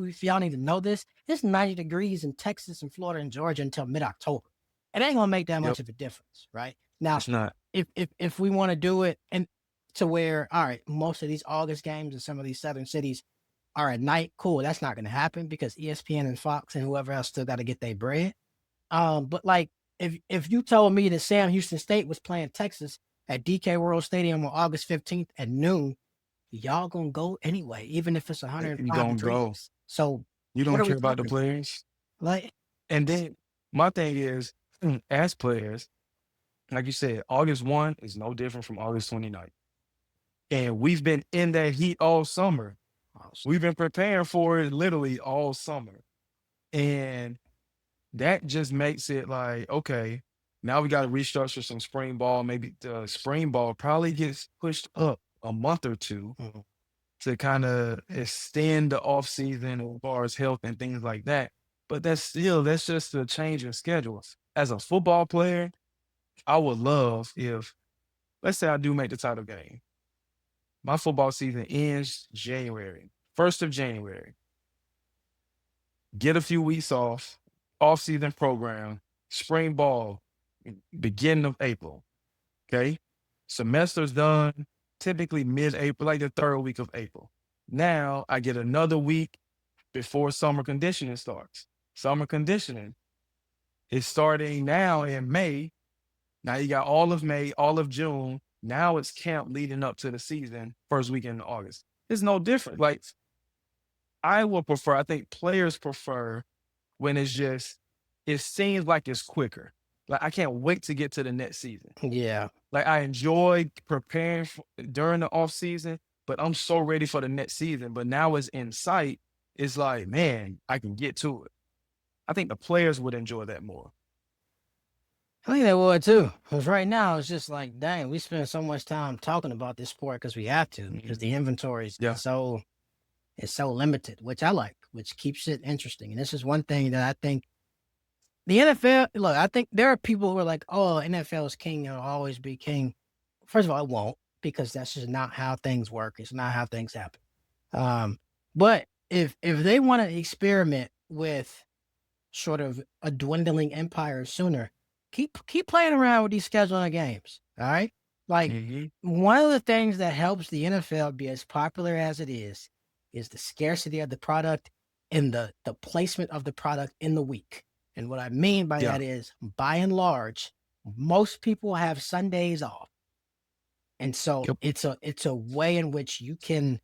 if y'all need to know this. It's 90 degrees in Texas and Florida and Georgia until mid-October. It ain't gonna make that Yep, much of a difference, right? Now, it's not. if we want to do it and to where, all right, most of these August games in some of these southern cities are at night, cool. That's not going to happen because ESPN and Fox and whoever else still got to get their bread. But like if you told me that Sam Houston State was playing Texas at DK World Stadium on August 15th at noon, y'all gonna go anyway, even if it's You 105 gonna go. degrees. So You what don't are we care about the talking about? players. Like, And then my thing is, as players, like you said, August 1 is no different from August 29th. And we've been in that heat all summer. oh, We've been preparing for it literally all summer. And that just makes it like, okay, now we got to restructure some spring ball. Maybe the spring ball probably gets pushed up a month or two mhm. to kind of extend the off season as far as health and things like that. But that's just a change in schedules. As a football player, I would love if, let's say I do make the title game. My football season ends January, 1st of January. Get a few weeks off season program, spring ball, beginning of April. Okay. Semester's done, typically mid April, like the 3rd week of April. Now I get another week before summer conditioning starts. Summer conditioning is starting now in May. Now you got all of May, all of June. Now it's camp leading up to the season, first weekend in August. It's no different. Like I think players prefer when it seems like it's quicker. Like I can't wait to get to the next season. Yeah. Like I enjoy preparing during the off season, but I'm so ready for the next season. But now it's in sight. It's like, man, I can get to it. I think the players would enjoy that more. I think they would too. Because right now it's just like, dang, we spend so much time talking about this sport because we have to, because Mhm. the inventory Yeah. is so limited, which I like, which keeps it interesting. And this is one thing that I think the NFL, look, I think there are people who are like, oh, NFL is king, it'll always be king. First of all, it won't, because that's just not how things work. It's not how things happen. But if they want to experiment with sort of a dwindling empire sooner, keep playing around with these scheduling games. All right. Like Hmm. one of the things that helps the NFL be as popular as it is the scarcity of the product and the placement of the product in the week. And what I mean by Yeah. that is, by and large, most people have Sundays off. And so Yep. it's a way in which you can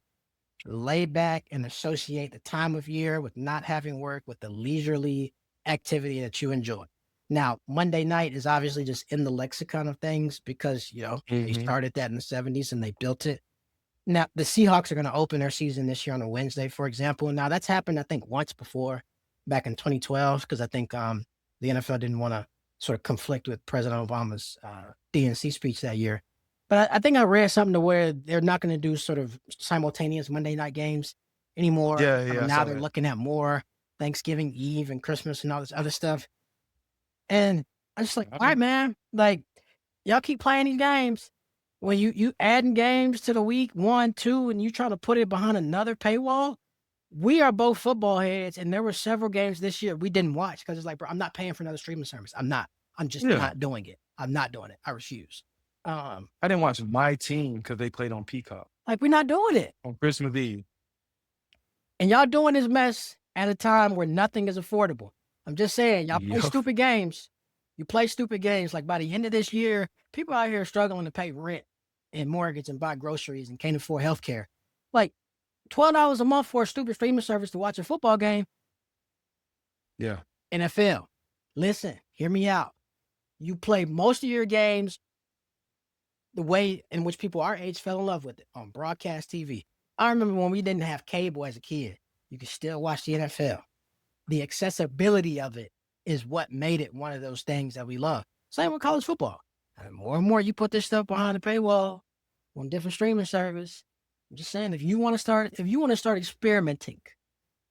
lay back and associate the time of year with not having work with the leisurely activity that you enjoy. Now, Monday night is obviously just in the lexicon of things because, they Hmm. started that in the 70s and they built it. Now, the Seahawks are going to open their season this year on a Wednesday, for example. Now, that's happened, I think, once before back in 2012, because I think the NFL didn't want to sort of conflict with President Obama's DNC speech that year. But I think I read something to where they're not going to do sort of simultaneous Monday night games anymore. Yeah. Yeah. I Now saw they're that. looking at more Thanksgiving Eve and Christmas and all this other stuff. And I'm just like, All all right, right. man, like y'all keep playing these games. When you adding games to the week 1, 2, and you trying to put it behind another paywall, we are both football heads, and there were several games this year we didn't watch because it's like, bro, I'm not paying for another streaming service. I'm not. I'm just Yeah. not doing it. I'm not doing it. I refuse. Um, I didn't watch my team because they played on Peacock like we're not doing it. on Christmas Eve. And y'all doing this mess at a time where nothing is affordable. I'm just saying, y'all play Yep. stupid games. You play stupid games. Like by the end of this year, people out here struggling to pay rent and mortgage and buy groceries and can't afford healthcare. Like $12 a month for a stupid streaming service to watch a football game. Yeah. NFL, listen, hear me out. You play most of your games the way in which people our age fell in love with it on broadcast TV. I remember when we didn't have cable as a kid, you could still watch the NFL. The accessibility of it is what made it one of those things that we love. Same with college football. And more you put this stuff behind the paywall on different streaming service. I'm just saying, if you want to start experimenting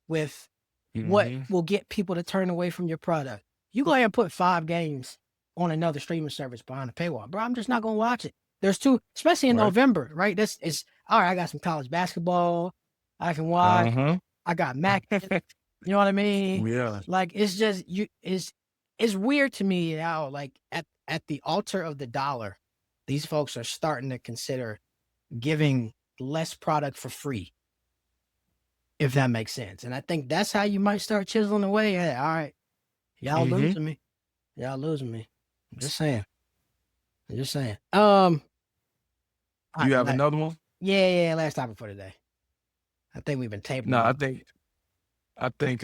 with what Mhm. will get people to turn away from your product. You go ahead and put 5 games on another streaming service behind a paywall, bro. I'm just not gonna watch it. There's two, especially in Right. November, right? This is all right. I got some college basketball I can watch. Uh-huh. I got Mac. You know what I mean? Yeah. Like it's just it's weird to me how like at the altar of the dollar, these folks are starting to consider giving less product for free, if that makes sense. And I think that's how you might start chiseling away at it. All right, y'all Mhm. losing me. Y'all losing me. I'm just saying. I'm just saying. You have another one? Yeah, last topic for today. I think we've been No, tabling. I think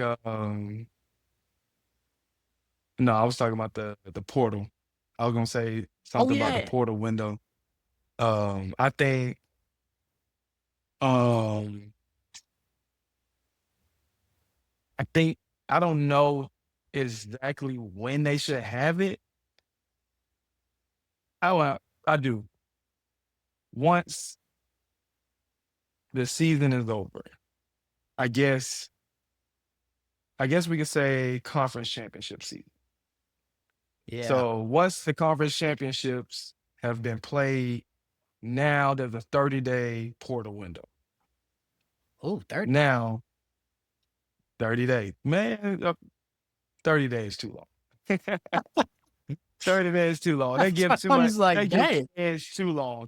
no, I was talking about the portal. I was gonna say Oh something about the yeah. portal window. I think um I think I don't know exactly when they should have it. I do. Once the season is over, I guess we could say conference championship season. Yeah. So once the conference championships have been played, now there's a 30-day portal window. Oh, 30. Now, 30 days. Man, 30 days too long. 30 days too long. They give too I'm much. just like, They give dang. kids too long.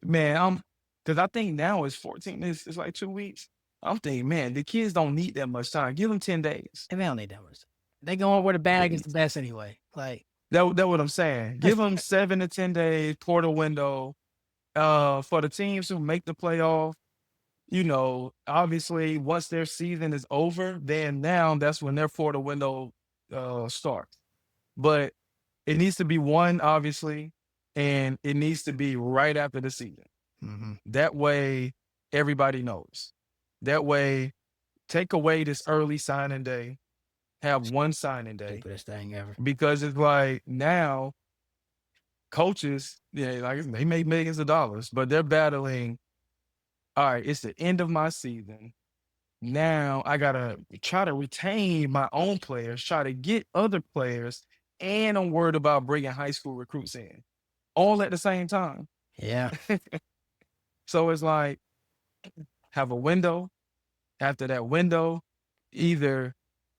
Man, because I think now it's 14. It's like 2 weeks. I'm thinking, man, the kids don't need that much time. Give them 10 days. And they don't need that much. They going where the bag is They- the best anyway. Like, That what I'm saying. Give them 7 to 10 days portal window. For the teams who make the playoff, obviously once their season is over, then now that's when their portal window starts. But it needs to be one, obviously, and it needs to be right after the season. mm-hmm. That way, everybody knows. That way, take away this early signing day, have one signing day, Stupidest thing ever. because it's like now coaches, like they make millions of dollars, but they're battling. All right, it's the end of my season. Now I gotta try to retain my own players, try to get other players, and I'm worried about bringing high school recruits in, all at the same time. Yeah. So it's like have a window. After that window, either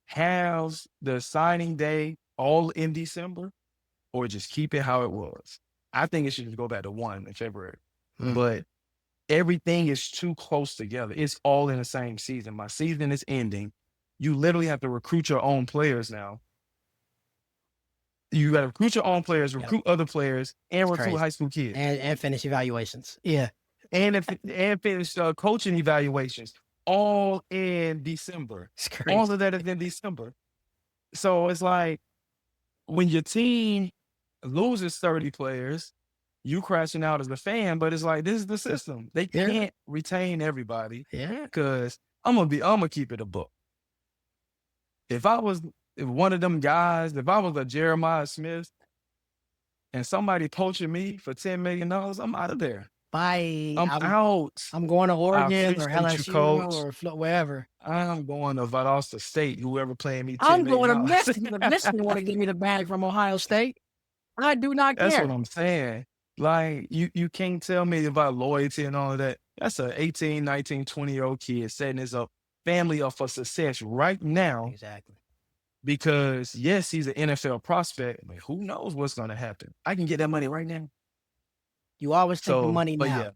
have the signing day all in December, or just keep it how it was. I think it should just go back to 1 in February. Mm. But everything is too close together. It's all in the same season. My season is ending. You literally have to recruit your own players now. You got to recruit your own players, recruit other players, and recruit crazy. high school kids. And finish evaluations. Yeah. And finish coaching evaluations, all in December. It's crazy. All of that is in December. So it's like when your team loses 30 players, you crashing out as a fan, but it's like this is the system. They Yeah. can't retain everybody. Yeah. Because I'm gonna keep it a book. If one of them guys, if I was a Jeremiah Smith and somebody poaching me for $10 million, I'm out of there. Bye. I'm out. I'm going to Oregon or appreciate you, LSU coach. or wherever. I'm going to Valdosta State, whoever paying me $10 I'm million. going to Michigan. Michigan want to give me the bag from Ohio State. I do not That's care. what I'm saying. Like, you can't tell me about loyalty and all of that. That's a 18, 19, 20-year-old kid setting his family up for success right now. Exactly. Because, yes, he's an NFL prospect, but who knows what's going to happen. I can get that money right now. You always think of money but now.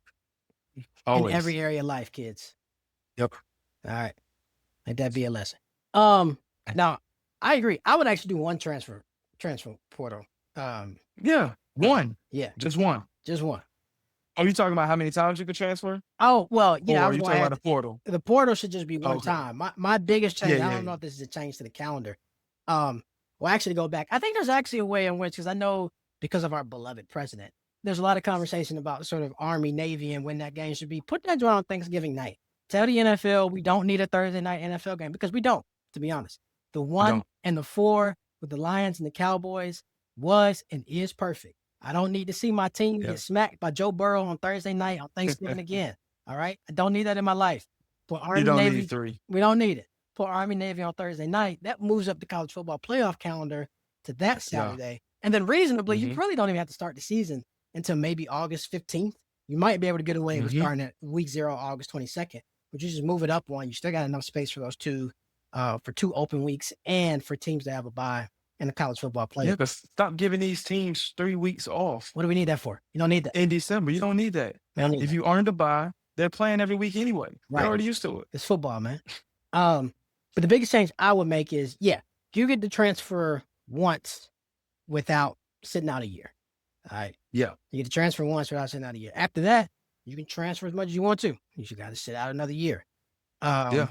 Yeah, always. In every area of life, kids. Yep. All right. Let that be a lesson. Now, I agree. I would actually do one transfer portal. Yeah, one. Yeah. Just one. Just one. Are you talking about how many times you could transfer? Oh, well, Or I are was you going talking to about the portal? the portal should just be one Okay. time. My biggest change, Yeah, I yeah, don't know yeah. if this is a change to the calendar. We'll actually go back. I think there's actually a way in which, because I know because of our beloved president, there's a lot of conversation about sort of Army, Navy, and when that game should be. Put that joint on Thanksgiving night. Tell the NFL we don't need a Thursday night NFL game, because we don't, to be honest. The 1 and the 4 with the Lions and the Cowboys was and is perfect. I don't need to see my team get smacked by Joe Burrow on Thursday night on Thanksgiving again. All right? I don't need that in my life. Put You Army, don't Navy. need 3. We don't need it. Put Army, Navy on Thursday night. That moves up the college football playoff calendar to that Saturday. And then reasonably, you really don't even have to start the season until maybe August 15th. You might be able to get away with starting at week 0, August 22nd, but you just move it up one. You still got enough space for those for 2 open weeks and for teams to have a bye in the college football playoff. Yeah, but stop giving these teams 3 weeks off. What do we need that for? You don't need that. In December, you don't need that. If you earned a bye, they're playing every week anyway. Right. They're already used to it. It's football, man. But the biggest change I would make is, you get to transfer once without sitting out a year. All right. Yeah. You get to transfer once without sitting out a year. After that, you can transfer as much as you want to. You just got to sit out another year. And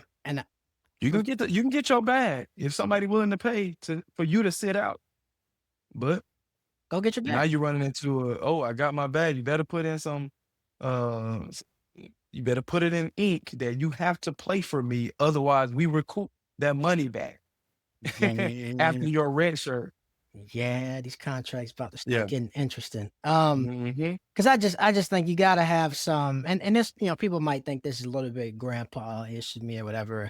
you can get your bag if somebody willing to pay for you to sit out. But go get your bag. Now you're running into I got my bag. You better put in some you better put it in ink that you have to play for me. Otherwise, we recoup that money back after your red shirt. Yeah, these contracts about to start getting interesting. Because I just think you got to have some, and this, people might think this is a little bit grandpa-ish to me or whatever.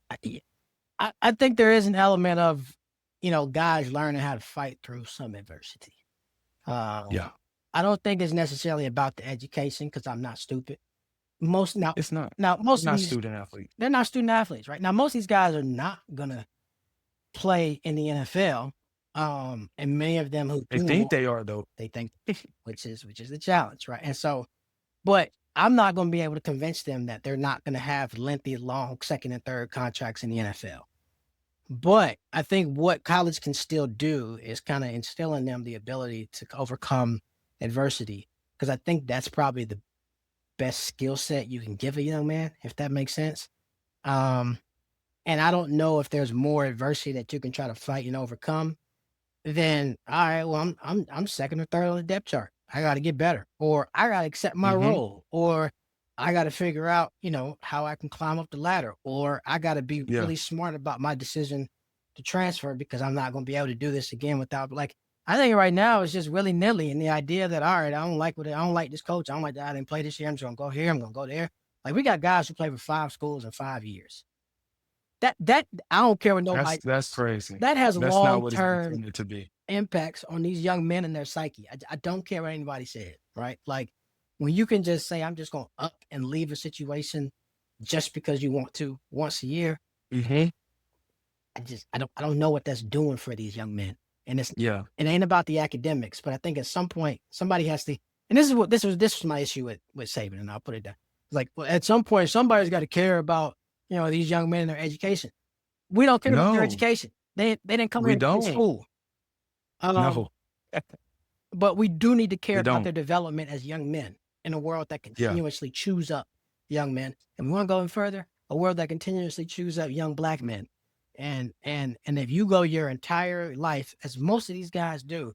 I think there is an element of, guys learning how to fight through some adversity. I don't think it's necessarily about the education because I'm not stupid. It's not. Now, most of these student athletes. They're not student athletes, right? Now, most of these guys are not gonna play in the NFL. And many of them who think they are, though. They think, which is the challenge, right? And so, but I'm not going to be able to convince them that they're not going to have lengthy, long second and third contracts in the NFL. But I think what college can still do is kind of instill in them the ability to overcome adversity, because I think that's probably the best skill set you can give a young man, if that makes sense. And I don't know if there's more adversity that you can try to fight and overcome. Then, all right, well, I'm second or third on the depth chart. I got to get better, or I got to accept my role, or I got to figure out, how I can climb up the ladder, or I got to be really smart about my decision to transfer because I'm not going to be able to do this again without, I think right now it's just willy nilly, and the idea that, all right, I don't like this coach, I don't like that I didn't play this year, I'm just going to go here, I'm going to go there. Like, we got guys who play for 5 schools in 5 years. That I don't care what nobody. That's crazy. That has long-term to be impacts on these young men and their psyche. I don't care what anybody said, right? Like, when you can just say, I'm just going to up and leave a situation just because you want to once a year. I don't know what that's doing for these young men. And it ain't about the academics, but I think at some point somebody has to. And this was my issue with Saban, and I'll put it down. It's like, well, at some point somebody's got to care about these young men and their education. We don't care about their education. They didn't come here to school. No. But we do need to care about their development as young men in a world that continuously chews up young men. And we want to go even further, a world that continuously chews up young Black men. And if you go your entire life, as most of these guys do,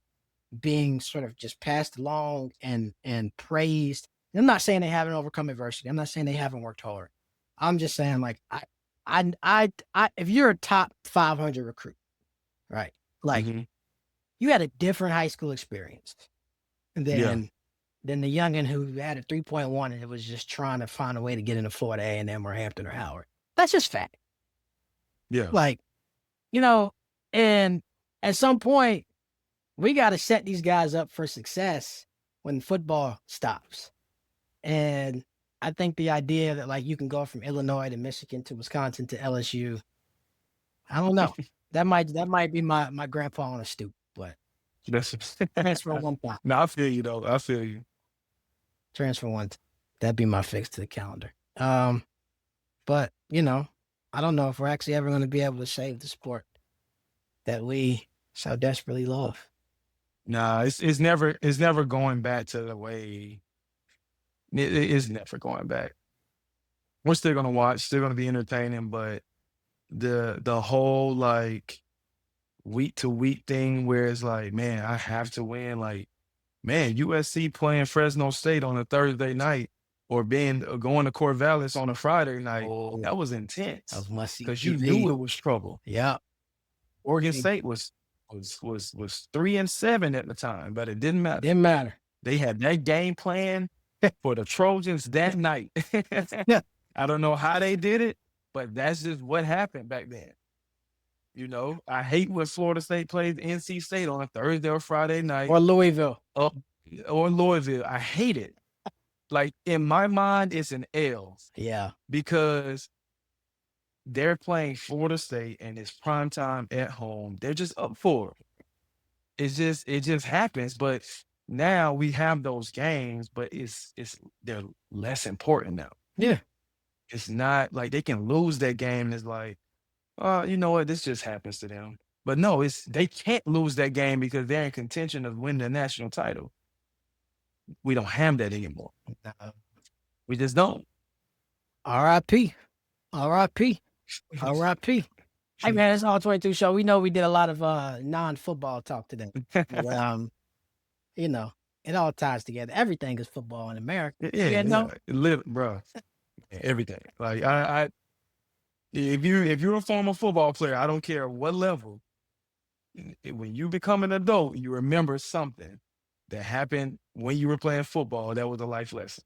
being sort of just passed along and praised. And I'm not saying they haven't overcome adversity. I'm not saying they haven't worked hard. I'm just saying, like, I if you're a top 500 recruit, right? Like, you had a different high school experience than the youngin who had a 3.1 and it was just trying to find a way to get into Florida A&M or Hampton or Howard. That's just fact. Yeah. Like, and at some point, we got to set these guys up for success when football stops. And I think the idea that, like, you can go from Illinois to Michigan to Wisconsin to LSU, I don't know. that might be my grandpa on a stoop, but transfer one time. No, I feel you though. I feel you. Transfer one. That'd be my fix to the calendar. But I don't know if we're actually ever going to be able to save the sport that we so desperately love. Nah, it's never going back to the way. It is never going back. We're still gonna watch, still gonna be entertaining, but the whole like week to week thing where it's like, man, I have to win. Like, man, USC playing Fresno State on a Thursday night or going to Corvallis on a Friday night. Oh, that was intense. That was must-see because you knew it was trouble. Yeah. Oregon State was 3-7 at the time, but it didn't matter. Didn't matter. They had that game plan for the Trojans that night. I don't know how they did it, but that's just what happened back then. I hate when Florida State plays NC State on a Thursday or Friday night Or Louisville. or Louisville. I hate it. Like in my mind, it's an L Yeah. because they're playing Florida State and it's prime time at home. They're just up for it. It just happens. But now we have those games, but they're less important now. Yeah. It's not like they can lose that game and it's like, you know what, this just happens to them. But no, they can't lose that game because they're in contention of winning the national title. We don't have that anymore. We just don't. R.I.P. R.I.P. R.I.P. Hey man, it's All 22 show. We know we did a lot of non-football talk today. But, it all ties together. Everything is football in America. Yeah. Bro. Everything. Like if you're a former football player, I don't care what level, when you become an adult, you remember something that happened when you were playing football. That was a life lesson.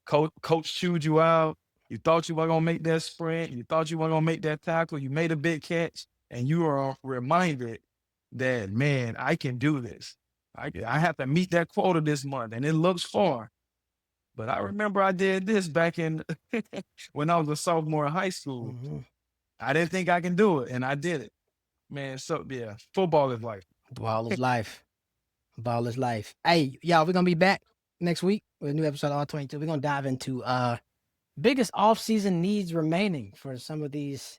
Coach chewed you out. You thought you were gonna make that sprint. You thought you were gonna make that tackle. You made a big catch, and you are reminded that, man, I can do this. I have to meet that quota this month, and it looks far. But I remember I did this back in when I was a sophomore in high school. Mm-hmm. I didn't think I can do it, and I did it. Man, so yeah, football is life. Ball is life. Ball is life. Hey, y'all, we're gonna be back next week with a new episode of All 22. We're gonna dive into biggest offseason needs remaining for some of these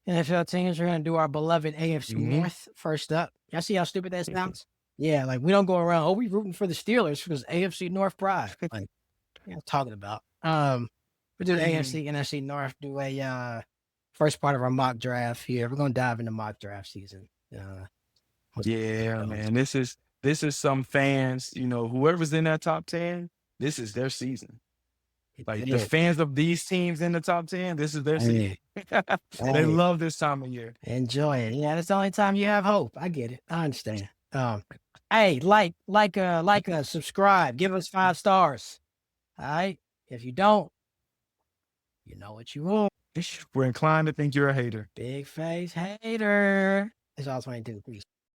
NFL teams. We're gonna do our beloved AFC North first up. Y'all see how stupid that sounds? Yeah, like we don't go around, we rooting for the Steelers because AFC North pride. Like, I'm talking about. We do the AFC, NFC North, do a first part of our mock draft here. We're gonna dive into mock draft season. Yeah, man. This is some fans, whoever's in that top 10, this is their season. Like the fans of these teams in the top 10, this is their season. They love this time of year. Enjoy it. Yeah, that's the only time you have hope. I get it. I understand. Hey, like, subscribe, give us 5 stars. All right. If you don't, you know what you want. We're inclined to think you're a hater. Big face hater. It's All 22. Peace.